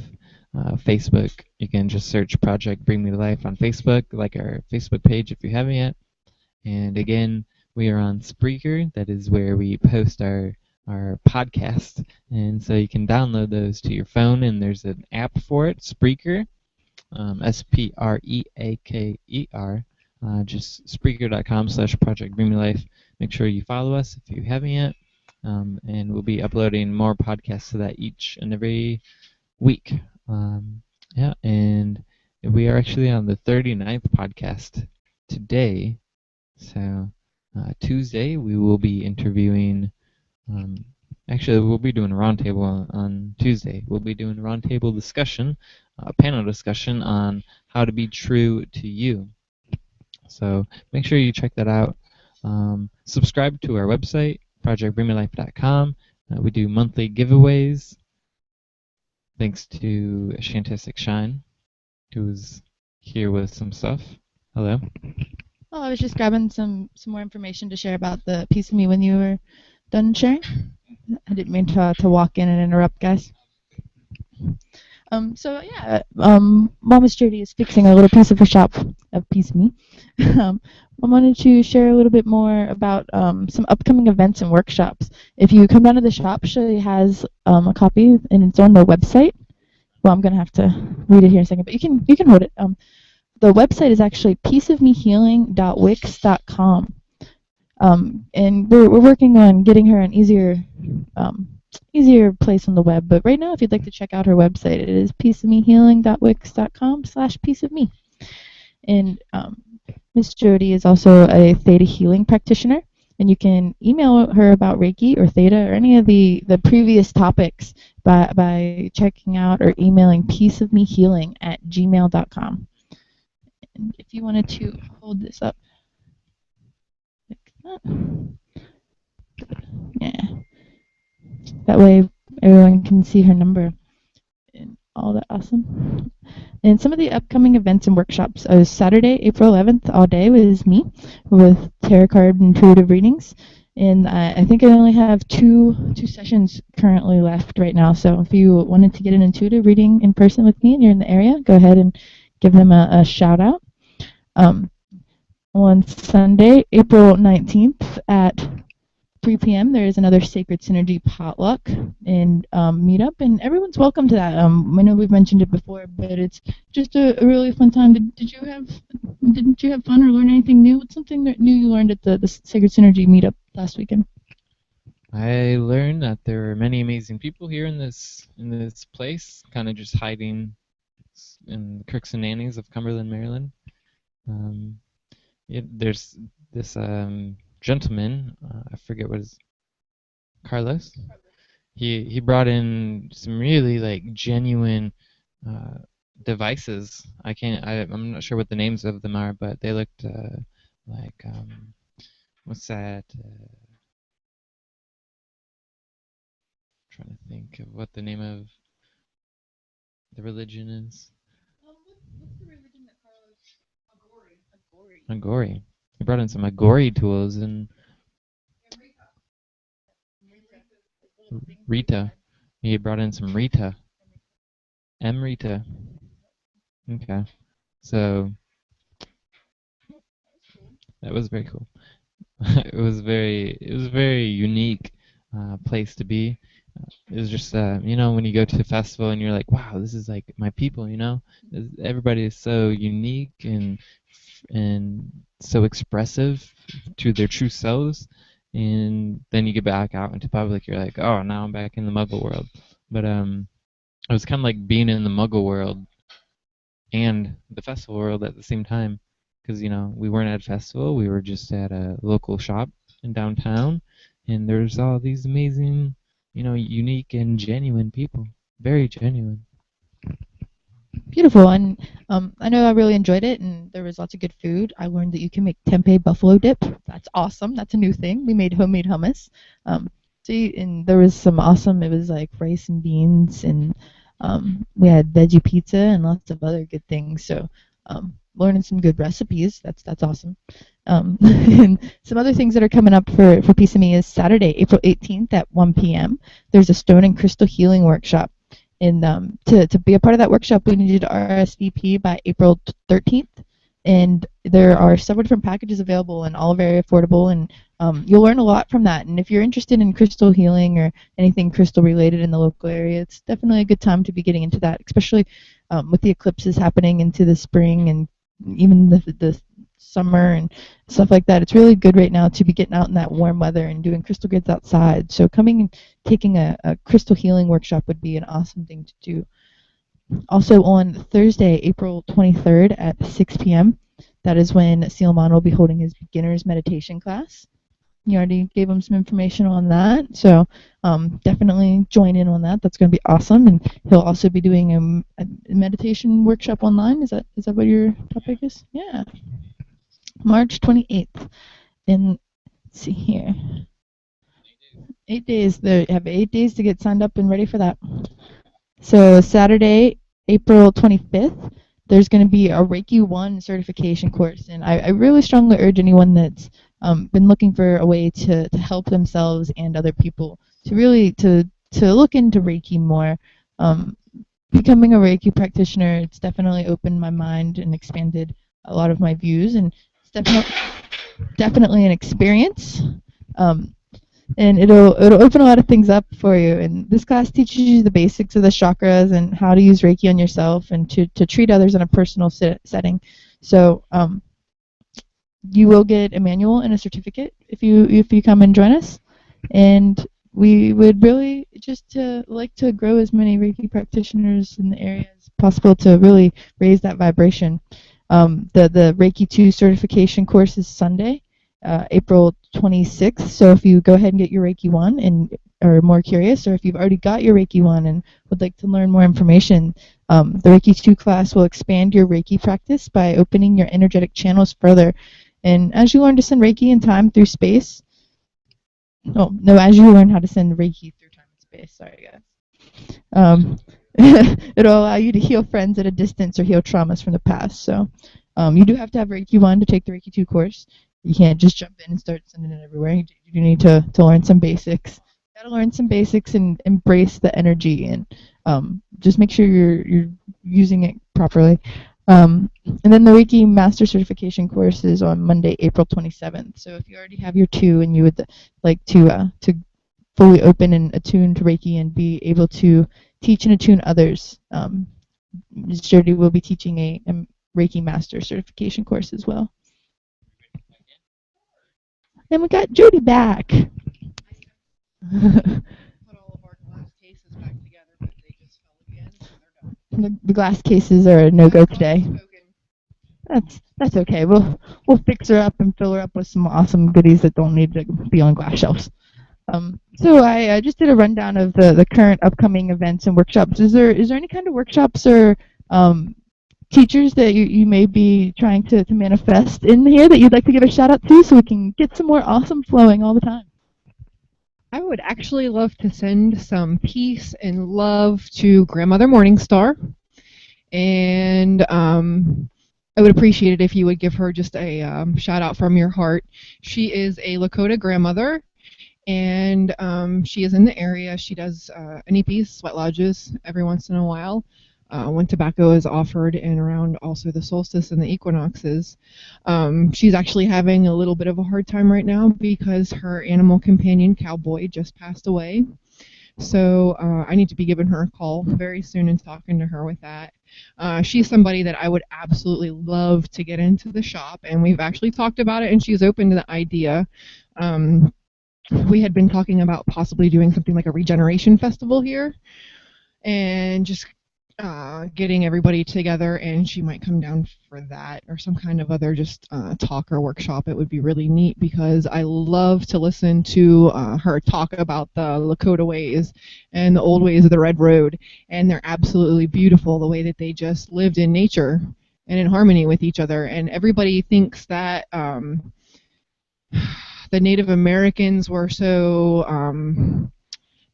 Facebook, you can just search Project Bring Me to Life on Facebook, like our Facebook page if you haven't yet. And again, we are on Spreaker. That is where we post our podcast. And so you can download those to your phone, and there's an app for it, Spreaker, Spreaker. Just Spreaker.com/Project Bring Me Life. Make sure you follow us if you haven't yet. And we'll be uploading more podcasts to that each and every week. Yeah, and we are actually on the 39th podcast today. So Tuesday we will be interviewing. Actually, we'll be doing a roundtable on Tuesday. We'll be doing a roundtable discussion, a panel discussion on how to be true to you. So make sure you check that out. Subscribe to our website, projectbringmelife.com. We do monthly giveaways. Thanks to Shantastic Shine, who's here with some stuff. Hello. Oh, I was just grabbing some more information to share about the piece of me when you were done sharing. I didn't mean to walk in and interrupt, guys. So yeah, Mama's Charity is fixing a little piece of her shop, a piece of me. I wanted to share a little bit more about some upcoming events and workshops. If you come down to the shop, she has a copy, and it's on the website. Well, I'm gonna have to read it here in a second, but you can hold it. The website is actually peaceofmehealing.wix.com. And we're working on getting her an easier place on the web. But right now, if you'd like to check out her website, it is peaceofmehealing.wix.com/peaceofme. And Miss Jody is also a Theta healing practitioner, and you can email her about Reiki or Theta or any of the previous topics by checking out or emailing peaceofmehealing@gmail.com. And if you wanted to hold this up like that, yeah, that way everyone can see her number and all that awesome. And some of the upcoming events and workshops is Saturday, April 11th, all day was me with tarot card intuitive readings. And I think I only have two sessions currently left right now. So if you wanted to get an intuitive reading in person with me and you're in the area, go ahead and give them a shout out. On Sunday, April 19th at 3 p.m. there is another Sacred Synergy potluck and meetup, and everyone's welcome to that. I know we've mentioned it before, but it's just a really fun time. Didn't you have fun or learn anything new? What's something new you learned at the Sacred Synergy meetup last weekend? I learned that there are many amazing people here in this place, kind of just hiding in the crooks and nannies of Cumberland, Maryland. There's this gentleman, I forget what his, Carlos. He brought in some really like genuine devices. I'm not sure what the names of them are, but they looked like what's that? Trying to think of what the name of the religion is. What's the religion that Carlos? Agori. He brought in some Agori tools and Rita. He brought in some Rita. Rita. Okay. So that was very cool. It was very unique place to be. It was just when you go to a festival and you're like, wow, this is like my people. Everybody is so unique and so expressive to their true selves. And then you get back out into public, you're like, oh, now I'm back in the Muggle world. But it was kind of like being in the Muggle world and the festival world at the same time, because we weren't at a festival, we were just at a local shop in downtown, and there's all these amazing, unique and genuine people, very genuine. Beautiful, and I know I really enjoyed it, and there was lots of good food. I learned that you can make tempeh buffalo dip. That's awesome. That's a new thing. We made homemade hummus. And there was some awesome. It was like rice and beans, and we had veggie pizza and lots of other good things. So learning some good recipes. That's awesome. And some other things that are coming up for Piece of Me is Saturday, April 18th at 1 p.m. There's a stone and crystal healing workshop. And to be a part of that workshop, we need you to RSVP by April 13th. And there are several different packages available and all very affordable. And you'll learn a lot from that. And if you're interested in crystal healing or anything crystal related in the local area, it's definitely a good time to be getting into that, especially with the eclipses happening into the spring and even the summer and stuff like that. It's really good right now to be getting out in that warm weather and doing crystal grids outside. So coming and taking a crystal healing workshop would be an awesome thing to do. Also on Thursday, April 23rd at 6 p.m., that is when Salman will be holding his beginner's meditation class. You already gave him some information on that, so definitely join in on that. That's going to be awesome, and he'll also be doing a meditation workshop online. Is that what your topic is? Yeah, March 28th. And let's see here, 8 days. They have 8 days to get signed up and ready for that. So Saturday, April 25th, there's going to be a Reiki 1 certification course, and I really strongly urge anyone that's been looking for a way to help themselves and other people to really to look into Reiki more. Becoming a Reiki practitioner, it's definitely opened my mind and expanded a lot of my views, and it's definitely an experience. And it'll open a lot of things up for you. And this class teaches you the basics of the chakras and how to use Reiki on yourself and to treat others in a personal setting. So you will get a manual and a certificate if you come and join us. And we would really just like to grow as many Reiki practitioners in the area as possible to really raise that vibration. The Reiki 2 certification course is Sunday, April 26th. So if you go ahead and get your Reiki 1 and are more curious, or if you've already got your Reiki 1 and would like to learn more information, the Reiki 2 class will expand your Reiki practice by opening your energetic channels further. And as you learn to send Reiki in time through space, as you learn how to send Reiki through time and space, sorry guys, it'll allow you to heal friends at a distance or heal traumas from the past. So you do have to have Reiki 1 to take the Reiki 2 course. You can't just jump in and start sending it everywhere. You do need to learn some basics. You gotta learn some basics and embrace the energy and just make sure you're using it properly. And then the Reiki Master Certification course is on Monday, April 27th. So if you already have your 2 and you would like to fully open and attune to Reiki and be able to teach and attune others, Ms. Jody will be teaching a Reiki Master Certification course as well. And we got Jody back. Put all of our glass cases back together, but they just fell again, so they're done. The glass cases are a no-go today. That's okay. We'll fix her up and fill her up with some awesome goodies that don't need to be on glass shelves. So I just did a rundown of the current upcoming events and workshops. Is there any kind of workshops or teachers that you may be trying to manifest in here that you'd like to give a shout out to so we can get some more awesome flowing all the time? I would actually love to send some peace and love to Grandmother Morningstar, and I would appreciate it if you would give her just a shout out from your heart. She is a Lakota grandmother, and she is in the area. She does NEPs, sweat lodges, every once in a while. When tobacco is offered and around also the solstice and the equinoxes. She's actually having a little bit of a hard time right now because her animal companion, Cowboy, just passed away. So I need to be giving her a call very soon and talking to her with that. She's somebody that I would absolutely love to get into the shop, and we've actually talked about it, and she's open to the idea. We had been talking about possibly doing something like a regeneration festival here, and just getting everybody together, and she might come down for that or some kind of other just talk or workshop. It would be really neat because I love to listen to her talk about the Lakota ways and the old ways of the Red Road, and they're absolutely beautiful the way that they just lived in nature and in harmony with each other. And everybody thinks that the Native Americans were so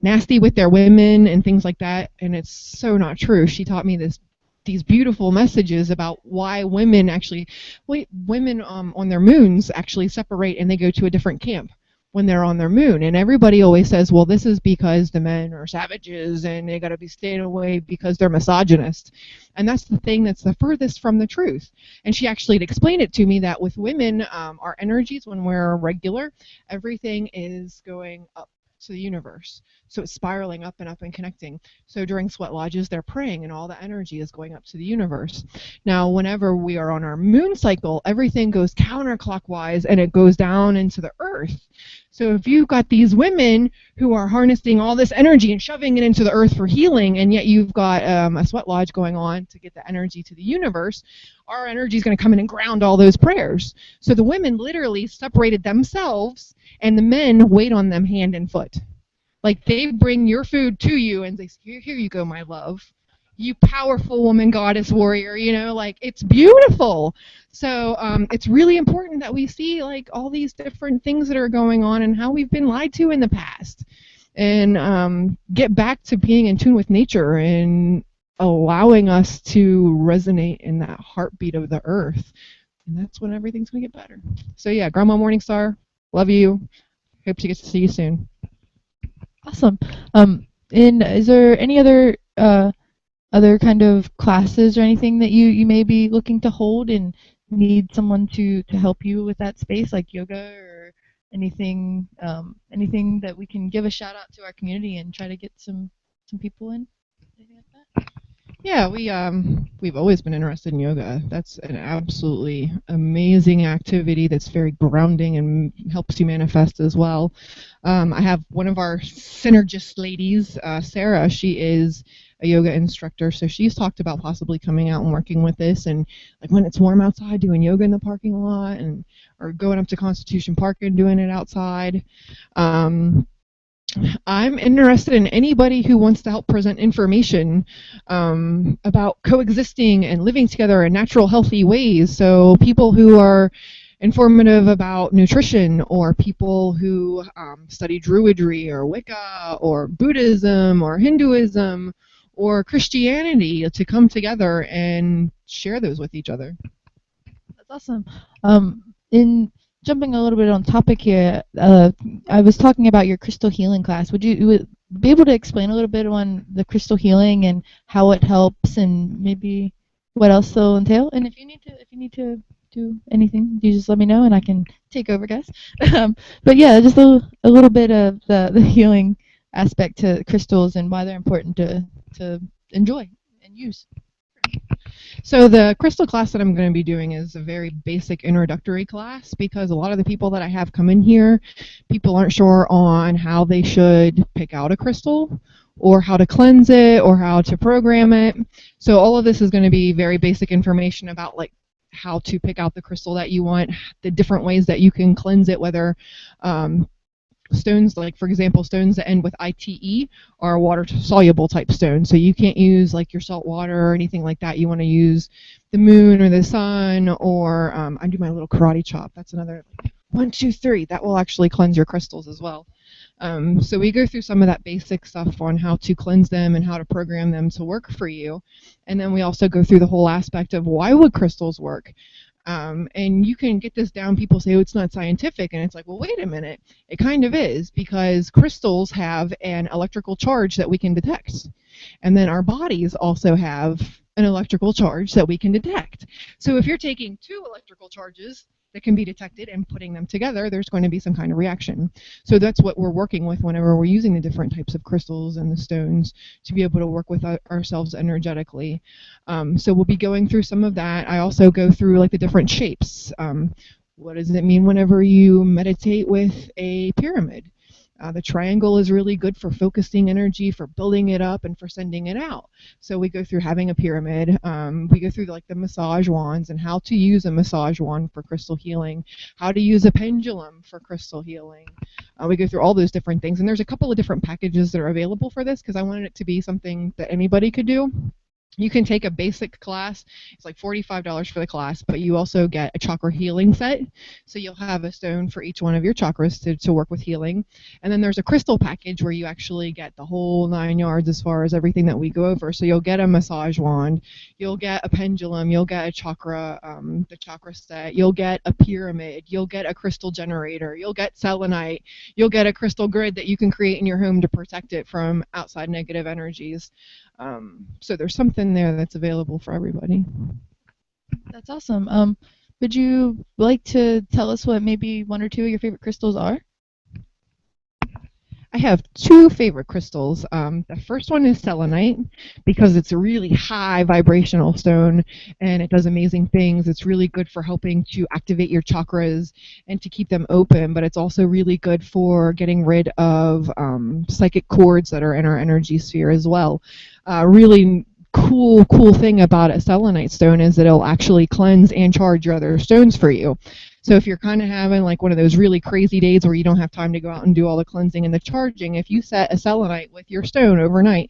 nasty with their women and things like that, and it's so not true. She taught me this these beautiful messages about why women actually, women on their moons actually separate and they go to a different camp when they're on their moon. And everybody always says, well, this is because the men are savages and they got to be staying away because they're misogynist. And that's the thing that's the furthest from the truth. And she actually had explained it to me that with women, our energies, when we're regular, everything is going up to the universe. So it's spiraling up and connecting. So during sweat lodges, they're praying and all the energy is going up to the universe. Now, whenever we are on our moon cycle, everything goes counterclockwise and it goes down into the earth. So if you've got these women who are harnessing all this energy and shoving it into the earth for healing, and yet you've got a sweat lodge going on to get the energy to the universe, our energy is going to come in and ground all those prayers. So the women literally separated themselves, and the men wait on them hand and foot. Like they bring your food to you and they say, here you go, my love. You powerful woman, goddess, warrior, like it's beautiful. So it's really important that we see like all these different things that are going on and how we've been lied to in the past, and get back to being in tune with nature and allowing us to resonate in that heartbeat of the earth. And that's when everything's going to get better. So yeah, Grandma Morningstar, love you. Hope to get to see you soon. Awesome. And is there any other kind of classes or anything that you may be looking to hold and need someone to help you with that space, like yoga or anything that we can give a shout out to our community and try to get some people in? Anything like that? Yeah, we've always been interested in yoga. That's an absolutely amazing activity that's very grounding and helps you manifest as well. I have one of our synergist ladies, Sarah. She is a yoga instructor, so she's talked about possibly coming out and working with this, and like when it's warm outside, doing yoga in the parking lot, and or going up to Constitution Park and doing it outside. I'm interested in anybody who wants to help present information about coexisting and living together in natural, healthy ways. So people who are informative about nutrition, or people who study Druidry or Wicca or Buddhism or Hinduism or Christianity, to come together and share those with each other. That's awesome. In jumping a little bit on topic here, I was talking about your crystal healing class. Would you be able to explain a little bit on the crystal healing and how it helps, and maybe what else they'll entail? And if you need to do anything, you just let me know and I can take over, guys. But yeah, just a little bit of the healing aspect to crystals and why they're important to enjoy and use. So the crystal class that I'm going to be doing is a very basic introductory class, because a lot of the people that I have come in here, people aren't sure on how they should pick out a crystal, or how to cleanse it, or how to program it. So all of this is going to be very basic information about like how to pick out the crystal that you want, the different ways that you can cleanse it, whether stones, like for example, stones that end with ITE are water soluble type stones. So you can't use like your salt water or anything like that. You want to use the moon or the sun, or I do my little karate chop. That's another 1, 2, 3. That will actually cleanse your crystals as well. So we go through some of that basic stuff on how to cleanse them and how to program them to work for you. And then we also go through the whole aspect of why would crystals work. And you can get this down. People say, oh, it's not scientific. And it's like, well, wait a minute. It kind of is, because crystals have an electrical charge that we can detect. And then our bodies also have an electrical charge that we can detect. So if you're taking 2 electrical charges that can be detected and putting them together, there's going to be some kind of reaction. So that's what we're working with whenever we're using the different types of crystals and the stones, to be able to work with ourselves energetically. So we'll be going through some of that. I also go through like the different shapes. What does it mean whenever you meditate with a pyramid? The triangle is really good for focusing energy, for building it up, and for sending it out. So we go through having a pyramid. We go through like the massage wands and how to use a massage wand for crystal healing, how to use a pendulum for crystal healing. We go through all those different things. And there's a couple of different packages that are available for this, because I wanted it to be something that anybody could do. You can take a basic class. It's like $45 for the class, but you also get a chakra healing set. So you'll have a stone for each one of your chakras to work with healing. And then there's a crystal package where you actually get the whole 9 yards as far as everything that we go over. So you'll get a massage wand, you'll get a pendulum, you'll get a chakra, the chakra set, you'll get a pyramid, you'll get a crystal generator, you'll get selenite, you'll get a crystal grid that you can create in your home to protect it from outside negative energies. So there's something there that's available for everybody. That's awesome. Would you like to tell us what maybe one or two of your favorite crystals are? I have two favorite crystals. The first one is selenite because it's a really high vibrational stone and it does amazing things. It's really good for helping to activate your chakras and to keep them open, but it's also really good for getting rid of psychic cords that are in our energy sphere as well. Really cool thing about a selenite stone is that it'll actually cleanse and charge your other stones for you. So if you're kind of having like one of those really crazy days where you don't have time to go out and do all the cleansing and the charging, if you set a selenite with your stone overnight,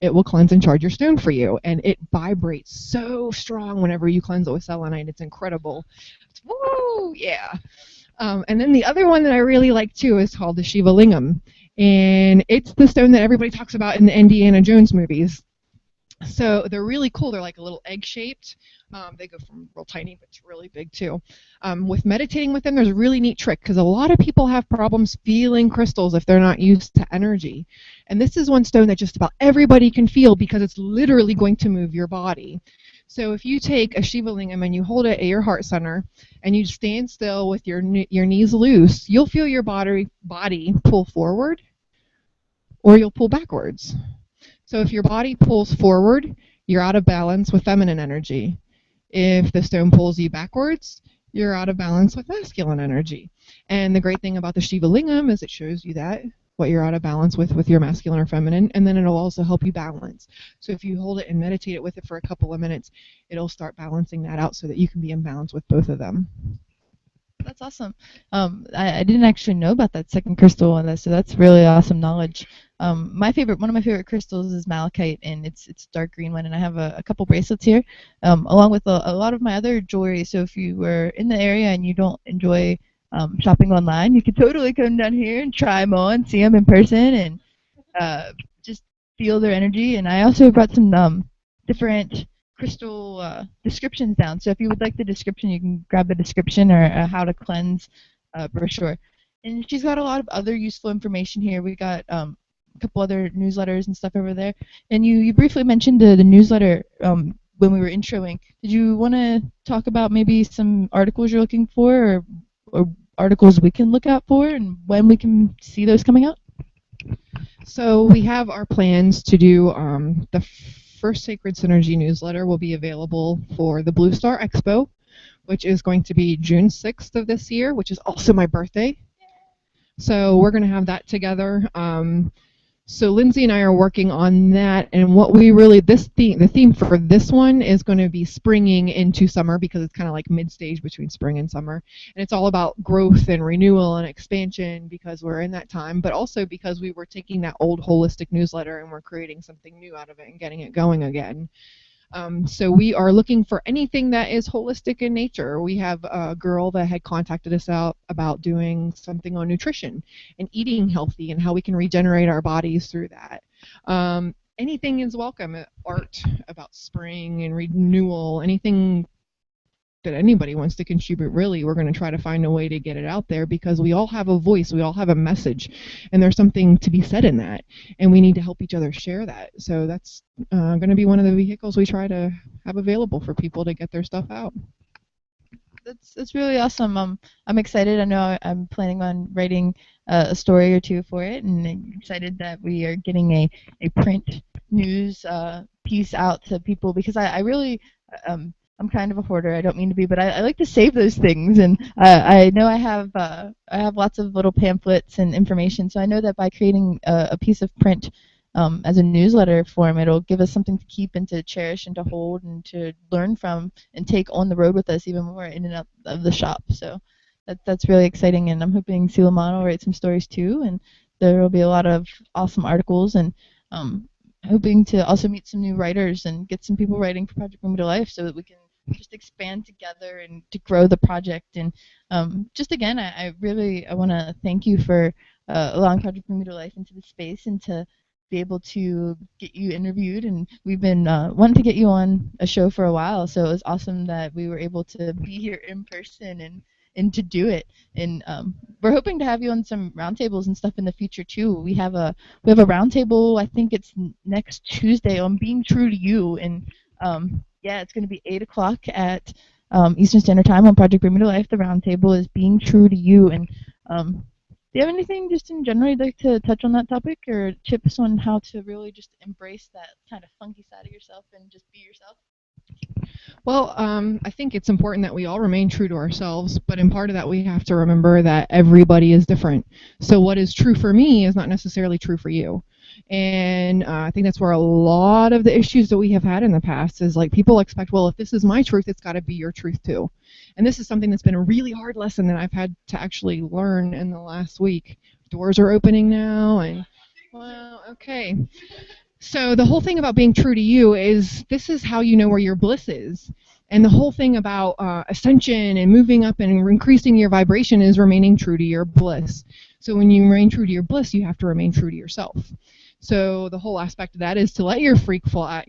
it will cleanse and charge your stone for you. And it vibrates so strong whenever you cleanse it with selenite. It's incredible. Woo! Yeah. And then the other one that I really like too is called the Shiva Lingam. And it's the stone that everybody talks about in the Indiana Jones movies. So they're really cool. They're like a little egg-shaped. They go from real tiny but to really big too. With meditating with them, there's a really neat trick because a lot of people have problems feeling crystals if they're not used to energy. And this is one stone that just about everybody can feel because it's literally going to move your body. So if you take a Shiva Lingam and you hold it at your heart center and you stand still with your knees loose, you'll feel your body pull forward or you'll pull backwards. So if your body pulls forward, you're out of balance with feminine energy. If the stone pulls you backwards, you're out of balance with masculine energy. And the great thing about the Shiva Lingam is it shows you that, what you're out of balance with your masculine or feminine, and then it'll also help you balance. So if you hold it and meditate it with it for a couple of minutes, it'll start balancing that out so that you can be in balance with both of them. That's awesome. I didn't actually know about that second crystal on this, so that's really awesome knowledge. One of my favorite crystals is malachite, and it's a dark green one, and I have a couple bracelets here, along with a lot of my other jewelry. So if you were in the area and you don't enjoy shopping online, you could totally come down here and try them on, see them in person, and just feel their energy. And I also brought some different crystal descriptions down. So if you would like the description, you can grab the description or how to cleanse brochure. And she's got a lot of other useful information here. We got a couple other newsletters and stuff over there. And you briefly mentioned the newsletter when we were introing. Did you want to talk about maybe some articles you're looking for or articles we can look out for and when we can see those coming out? So we have our plans to do the first Sacred Synergy newsletter will be available for the Blue Star Expo, which is going to be June 6th of this year, which is also my birthday. So we're going to have that together. So Lindsay and I are working on that, and what we really, the theme for this one is going to be springing into summer because it's kind of like mid-stage between spring and summer. And it's all about growth and renewal and expansion because we're in that time, but also because we were taking that old holistic newsletter and we're creating something new out of it and getting it going again. So we are looking for anything that is holistic in nature. We have a girl that had contacted us out about doing something on nutrition and eating healthy and how we can regenerate our bodies through that. Anything is welcome. Art about spring and renewal, anything that anybody wants to contribute, really, we're going to try to find a way to get it out there because we all have a voice, we all have a message, and there's something to be said in that, and we need to help each other share that. So that's going to be one of the vehicles we try to have available for people to get their stuff out. That's really awesome. I'm excited. I know I'm planning on writing a story or two for it, and I'm excited that we are getting a print news piece out to people because I really I'm kind of a hoarder. I don't mean to be, but I like to save those things, and I know I have lots of little pamphlets and information. So I know that by creating a piece of print as a newsletter form, it'll give us something to keep and to cherish and to hold and to learn from and take on the road with us even more in and out of the shop. So that's really exciting, and I'm hoping Salman will write some stories too, and there will be a lot of awesome articles and hoping to also meet some new writers and get some people writing for Project Bring Me to Life so that we can just expand together and to grow the project. And just again, I want to thank you for allowing Project Bring Me to Life into the space and to be able to get you interviewed. And we've been wanting to get you on a show for a while, so it was awesome that we were able to be here in person and to do it. And we're hoping to have you on some roundtables and stuff in the future too. We have a roundtable. I think it's next Tuesday on being true to you, and yeah, it's going to be 8 o'clock at Eastern Standard Time on Project Bring Me to Life. The roundtable is being true to you, and do you have anything just in general you'd like to touch on that topic, or tips on how to really just embrace that kind of funky side of yourself and just be yourself? Well, I think it's important that we all remain true to ourselves, but in part of that, we have to remember that everybody is different. So what is true for me is not necessarily true for you. And I think that's where a lot of the issues that we have had in the past is like people expect, well, if this is my truth, it's got to be your truth too. And this is something that's been a really hard lesson that I've had to actually learn in the last week. Doors are opening now, and well, okay. So the whole thing about being true to you is this is how you know where your bliss is. And the whole thing about ascension and moving up and increasing your vibration is remaining true to your bliss. So when you remain true to your bliss, you have to remain true to yourself. So the whole aspect of that is to let your freak flag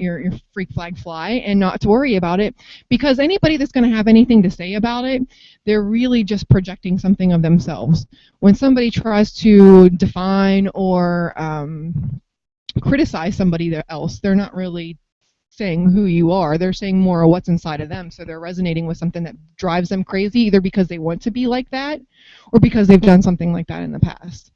fly and not to worry about it, because anybody that's going to have anything to say about it, they're really just projecting something of themselves. When somebody tries to define or criticize somebody else, they're not really saying who you are. They're saying more of what's inside of them. So they're resonating with something that drives them crazy, either because they want to be like that or because they've done something like that in the past.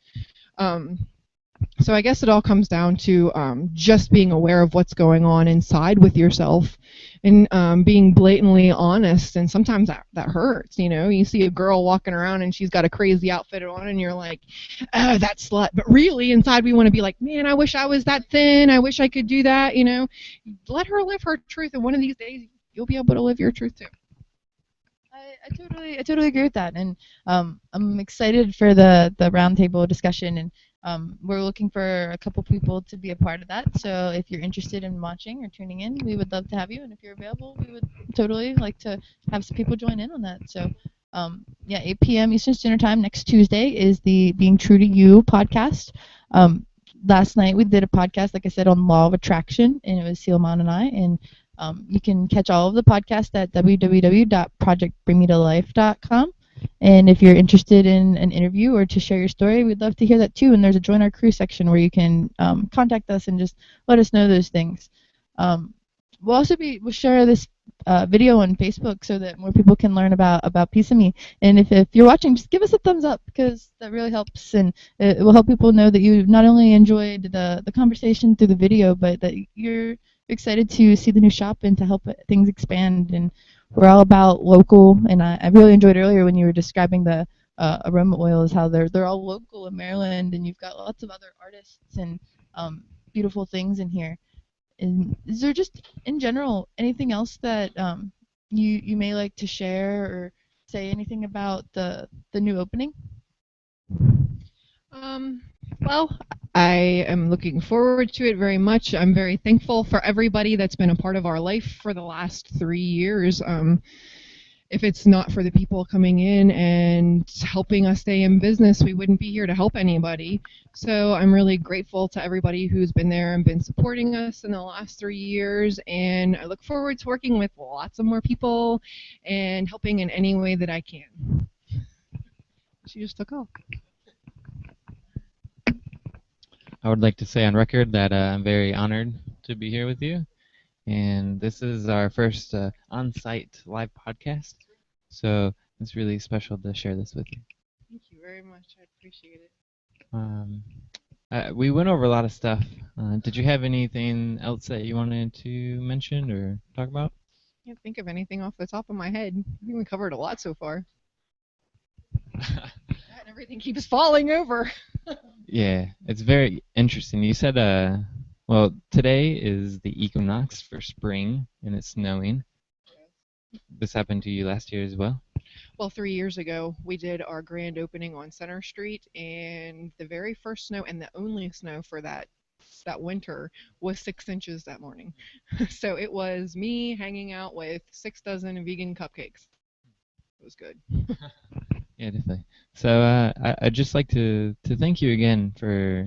So I guess it all comes down to just being aware of what's going on inside with yourself and being blatantly honest. And sometimes that hurts. You know, you see a girl walking around and she's got a crazy outfit on and you're like, oh, that slut. But really inside we want to be like, man, I wish I was that thin. I wish I could do that. You know, let her live her truth. And one of these days you'll be able to live your truth too. I totally agree with that, and I'm excited for the roundtable discussion, and we're looking for a couple people to be a part of that. So if you're interested in watching or tuning in, we would love to have you, and if you're available, we would totally like to have some people join in on that. So yeah, 8 p.m. Eastern Standard Time next Tuesday is the Being True to You podcast. Last night we did a podcast, like I said, on law of attraction, and it was Salman and I, and you can catch all of the podcasts at www.projectbringmetolife.com. And if you're interested in an interview or to share your story, we'd love to hear that too. And there's a Join Our Crew section where you can contact us and just let us know those things. We'll share this video on Facebook so that more people can learn about Piece of Me. And if you're watching, just give us a thumbs up, because that really helps, and it will help people know that you not only enjoyed the conversation through the video, but that you're excited to see the new shop and to help things expand. And we're all about local, and I really enjoyed earlier when you were describing the aroma oils, how they're all local in Maryland, and you've got lots of other artists and beautiful things in here. And is there just in general anything else that you may like to share or say anything about the new opening? Well, I am looking forward to it very much. I'm very thankful for everybody that's been a part of our life for the last 3 years. If it's not for the people coming in and helping us stay in business, we wouldn't be here to help anybody. So I'm really grateful to everybody who's been there and been supporting us in the last 3 years. And I look forward to working with lots of more people and helping in any way that I can. She just took off. I would like to say on record that I'm very honored to be here with you. And this is our first on-site live podcast. So it's really special to share this with you. Thank you very much. I appreciate it. We went over a lot of stuff. Did you have anything else that you wanted to mention or talk about? I can't think of anything off the top of my head. I think we covered a lot so far. And everything keeps falling over. Yeah, it's very interesting. You said, well, today is the Equinox for spring, and it's snowing. This happened to you last year as well? Well, 3 years ago, we did our grand opening on Center Street, and the very first snow and the only snow for that ice that winter was 6 inches that morning. So it was me hanging out with 6 dozen vegan cupcakes. It was good. Yeah, definitely. So I'd just like to thank you again for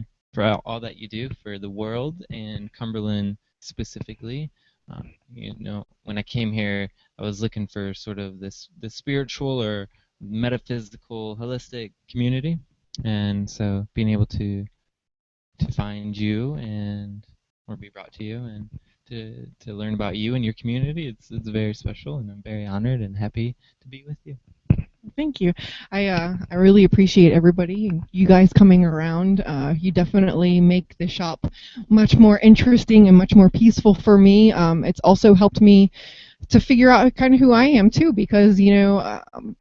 all that you do for the world and Cumberland specifically. You know, when I came here, I was looking for sort of this spiritual or metaphysical, holistic community, and so being able to find you and or be brought to you and to learn about you and your community, it's very special, and I'm very honored and happy to be with you. Thank you. I really appreciate everybody, you guys coming around. You definitely make the shop much more interesting and much more peaceful for me. It's also helped me to figure out kind of who I am too, because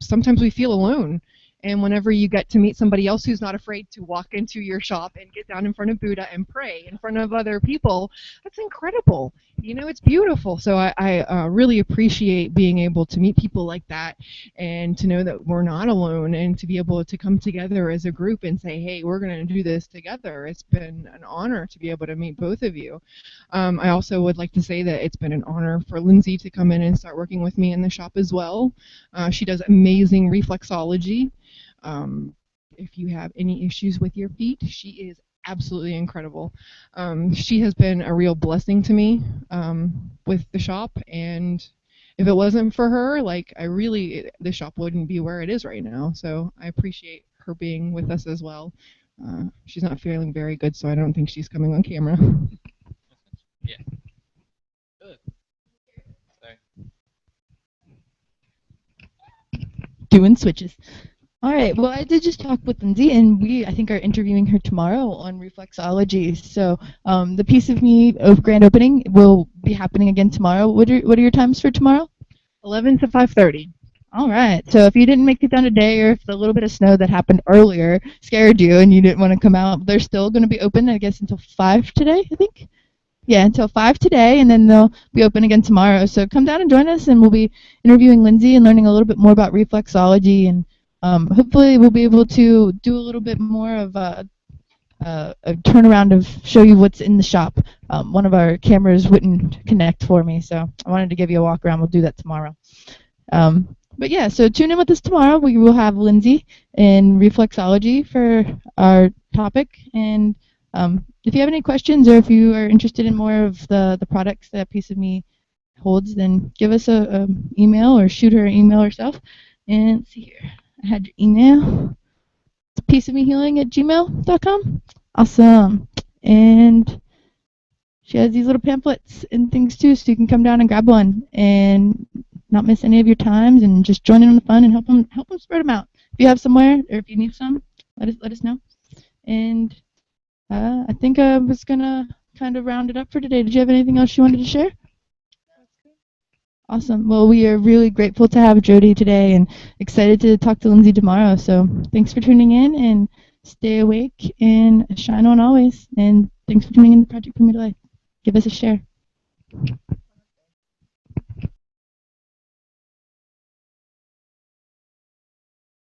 sometimes we feel alone. And whenever you get to meet somebody else who's not afraid to walk into your shop and get down in front of Buddha and pray in front of other people, that's incredible. It's beautiful. So I really appreciate being able to meet people like that and to know that we're not alone and to be able to come together as a group and say, hey, we're going to do this together. It's been an honor to be able to meet both of you. I also would like to say that it's been an honor for Lindsay to come in and start working with me in the shop as well. She does amazing reflexology. If you have any issues with your feet, she is absolutely incredible. She has been a real blessing to me with the shop, and if it wasn't for her, the shop wouldn't be where it is right now. So I appreciate her being with us as well. She's not feeling very good, so I don't think she's coming on camera. Yeah. Good. Sorry. Doing switches. All right. Well, I did just talk with Lindsay, and I think, are interviewing her tomorrow on reflexology. So the Piece of Me grand opening will be happening again tomorrow. What are your times for tomorrow? 11 to 5:30. All right. So if you didn't make it down today, or if the little bit of snow that happened earlier scared you and you didn't want to come out, they're still going to be open, I guess, until 5 today, I think. Yeah, until 5 today, and then they'll be open again tomorrow. So come down and join us, and we'll be interviewing Lindsay and learning a little bit more about reflexology, and hopefully we'll be able to do a little bit more of a turnaround of show you what's in the shop. One of our cameras wouldn't connect for me, so I wanted to give you a walk around. We'll do that tomorrow. But yeah, so tune in with us tomorrow. We will have Lindsay in reflexology for our topic, and if you have any questions, or if you are interested in more of the products that Piece of Me holds, then give us a email or shoot her an email herself. And let's see here. I had your email. It's pieceofmehealing@gmail.com. Awesome. And she has these little pamphlets and things too, so you can come down and grab one and not miss any of your times, and just join in on the fun and help them spread them out. If you have somewhere, or if you need some, let us know. And I think I was gonna kind of round it up for today. Did you have anything else you wanted to share? Awesome. Well, we are really grateful to have Jody today and excited to talk to Lindsay tomorrow. So thanks for tuning in, and stay awake and shine on always. And thanks for tuning in to Project for Me to Life. Give us a share.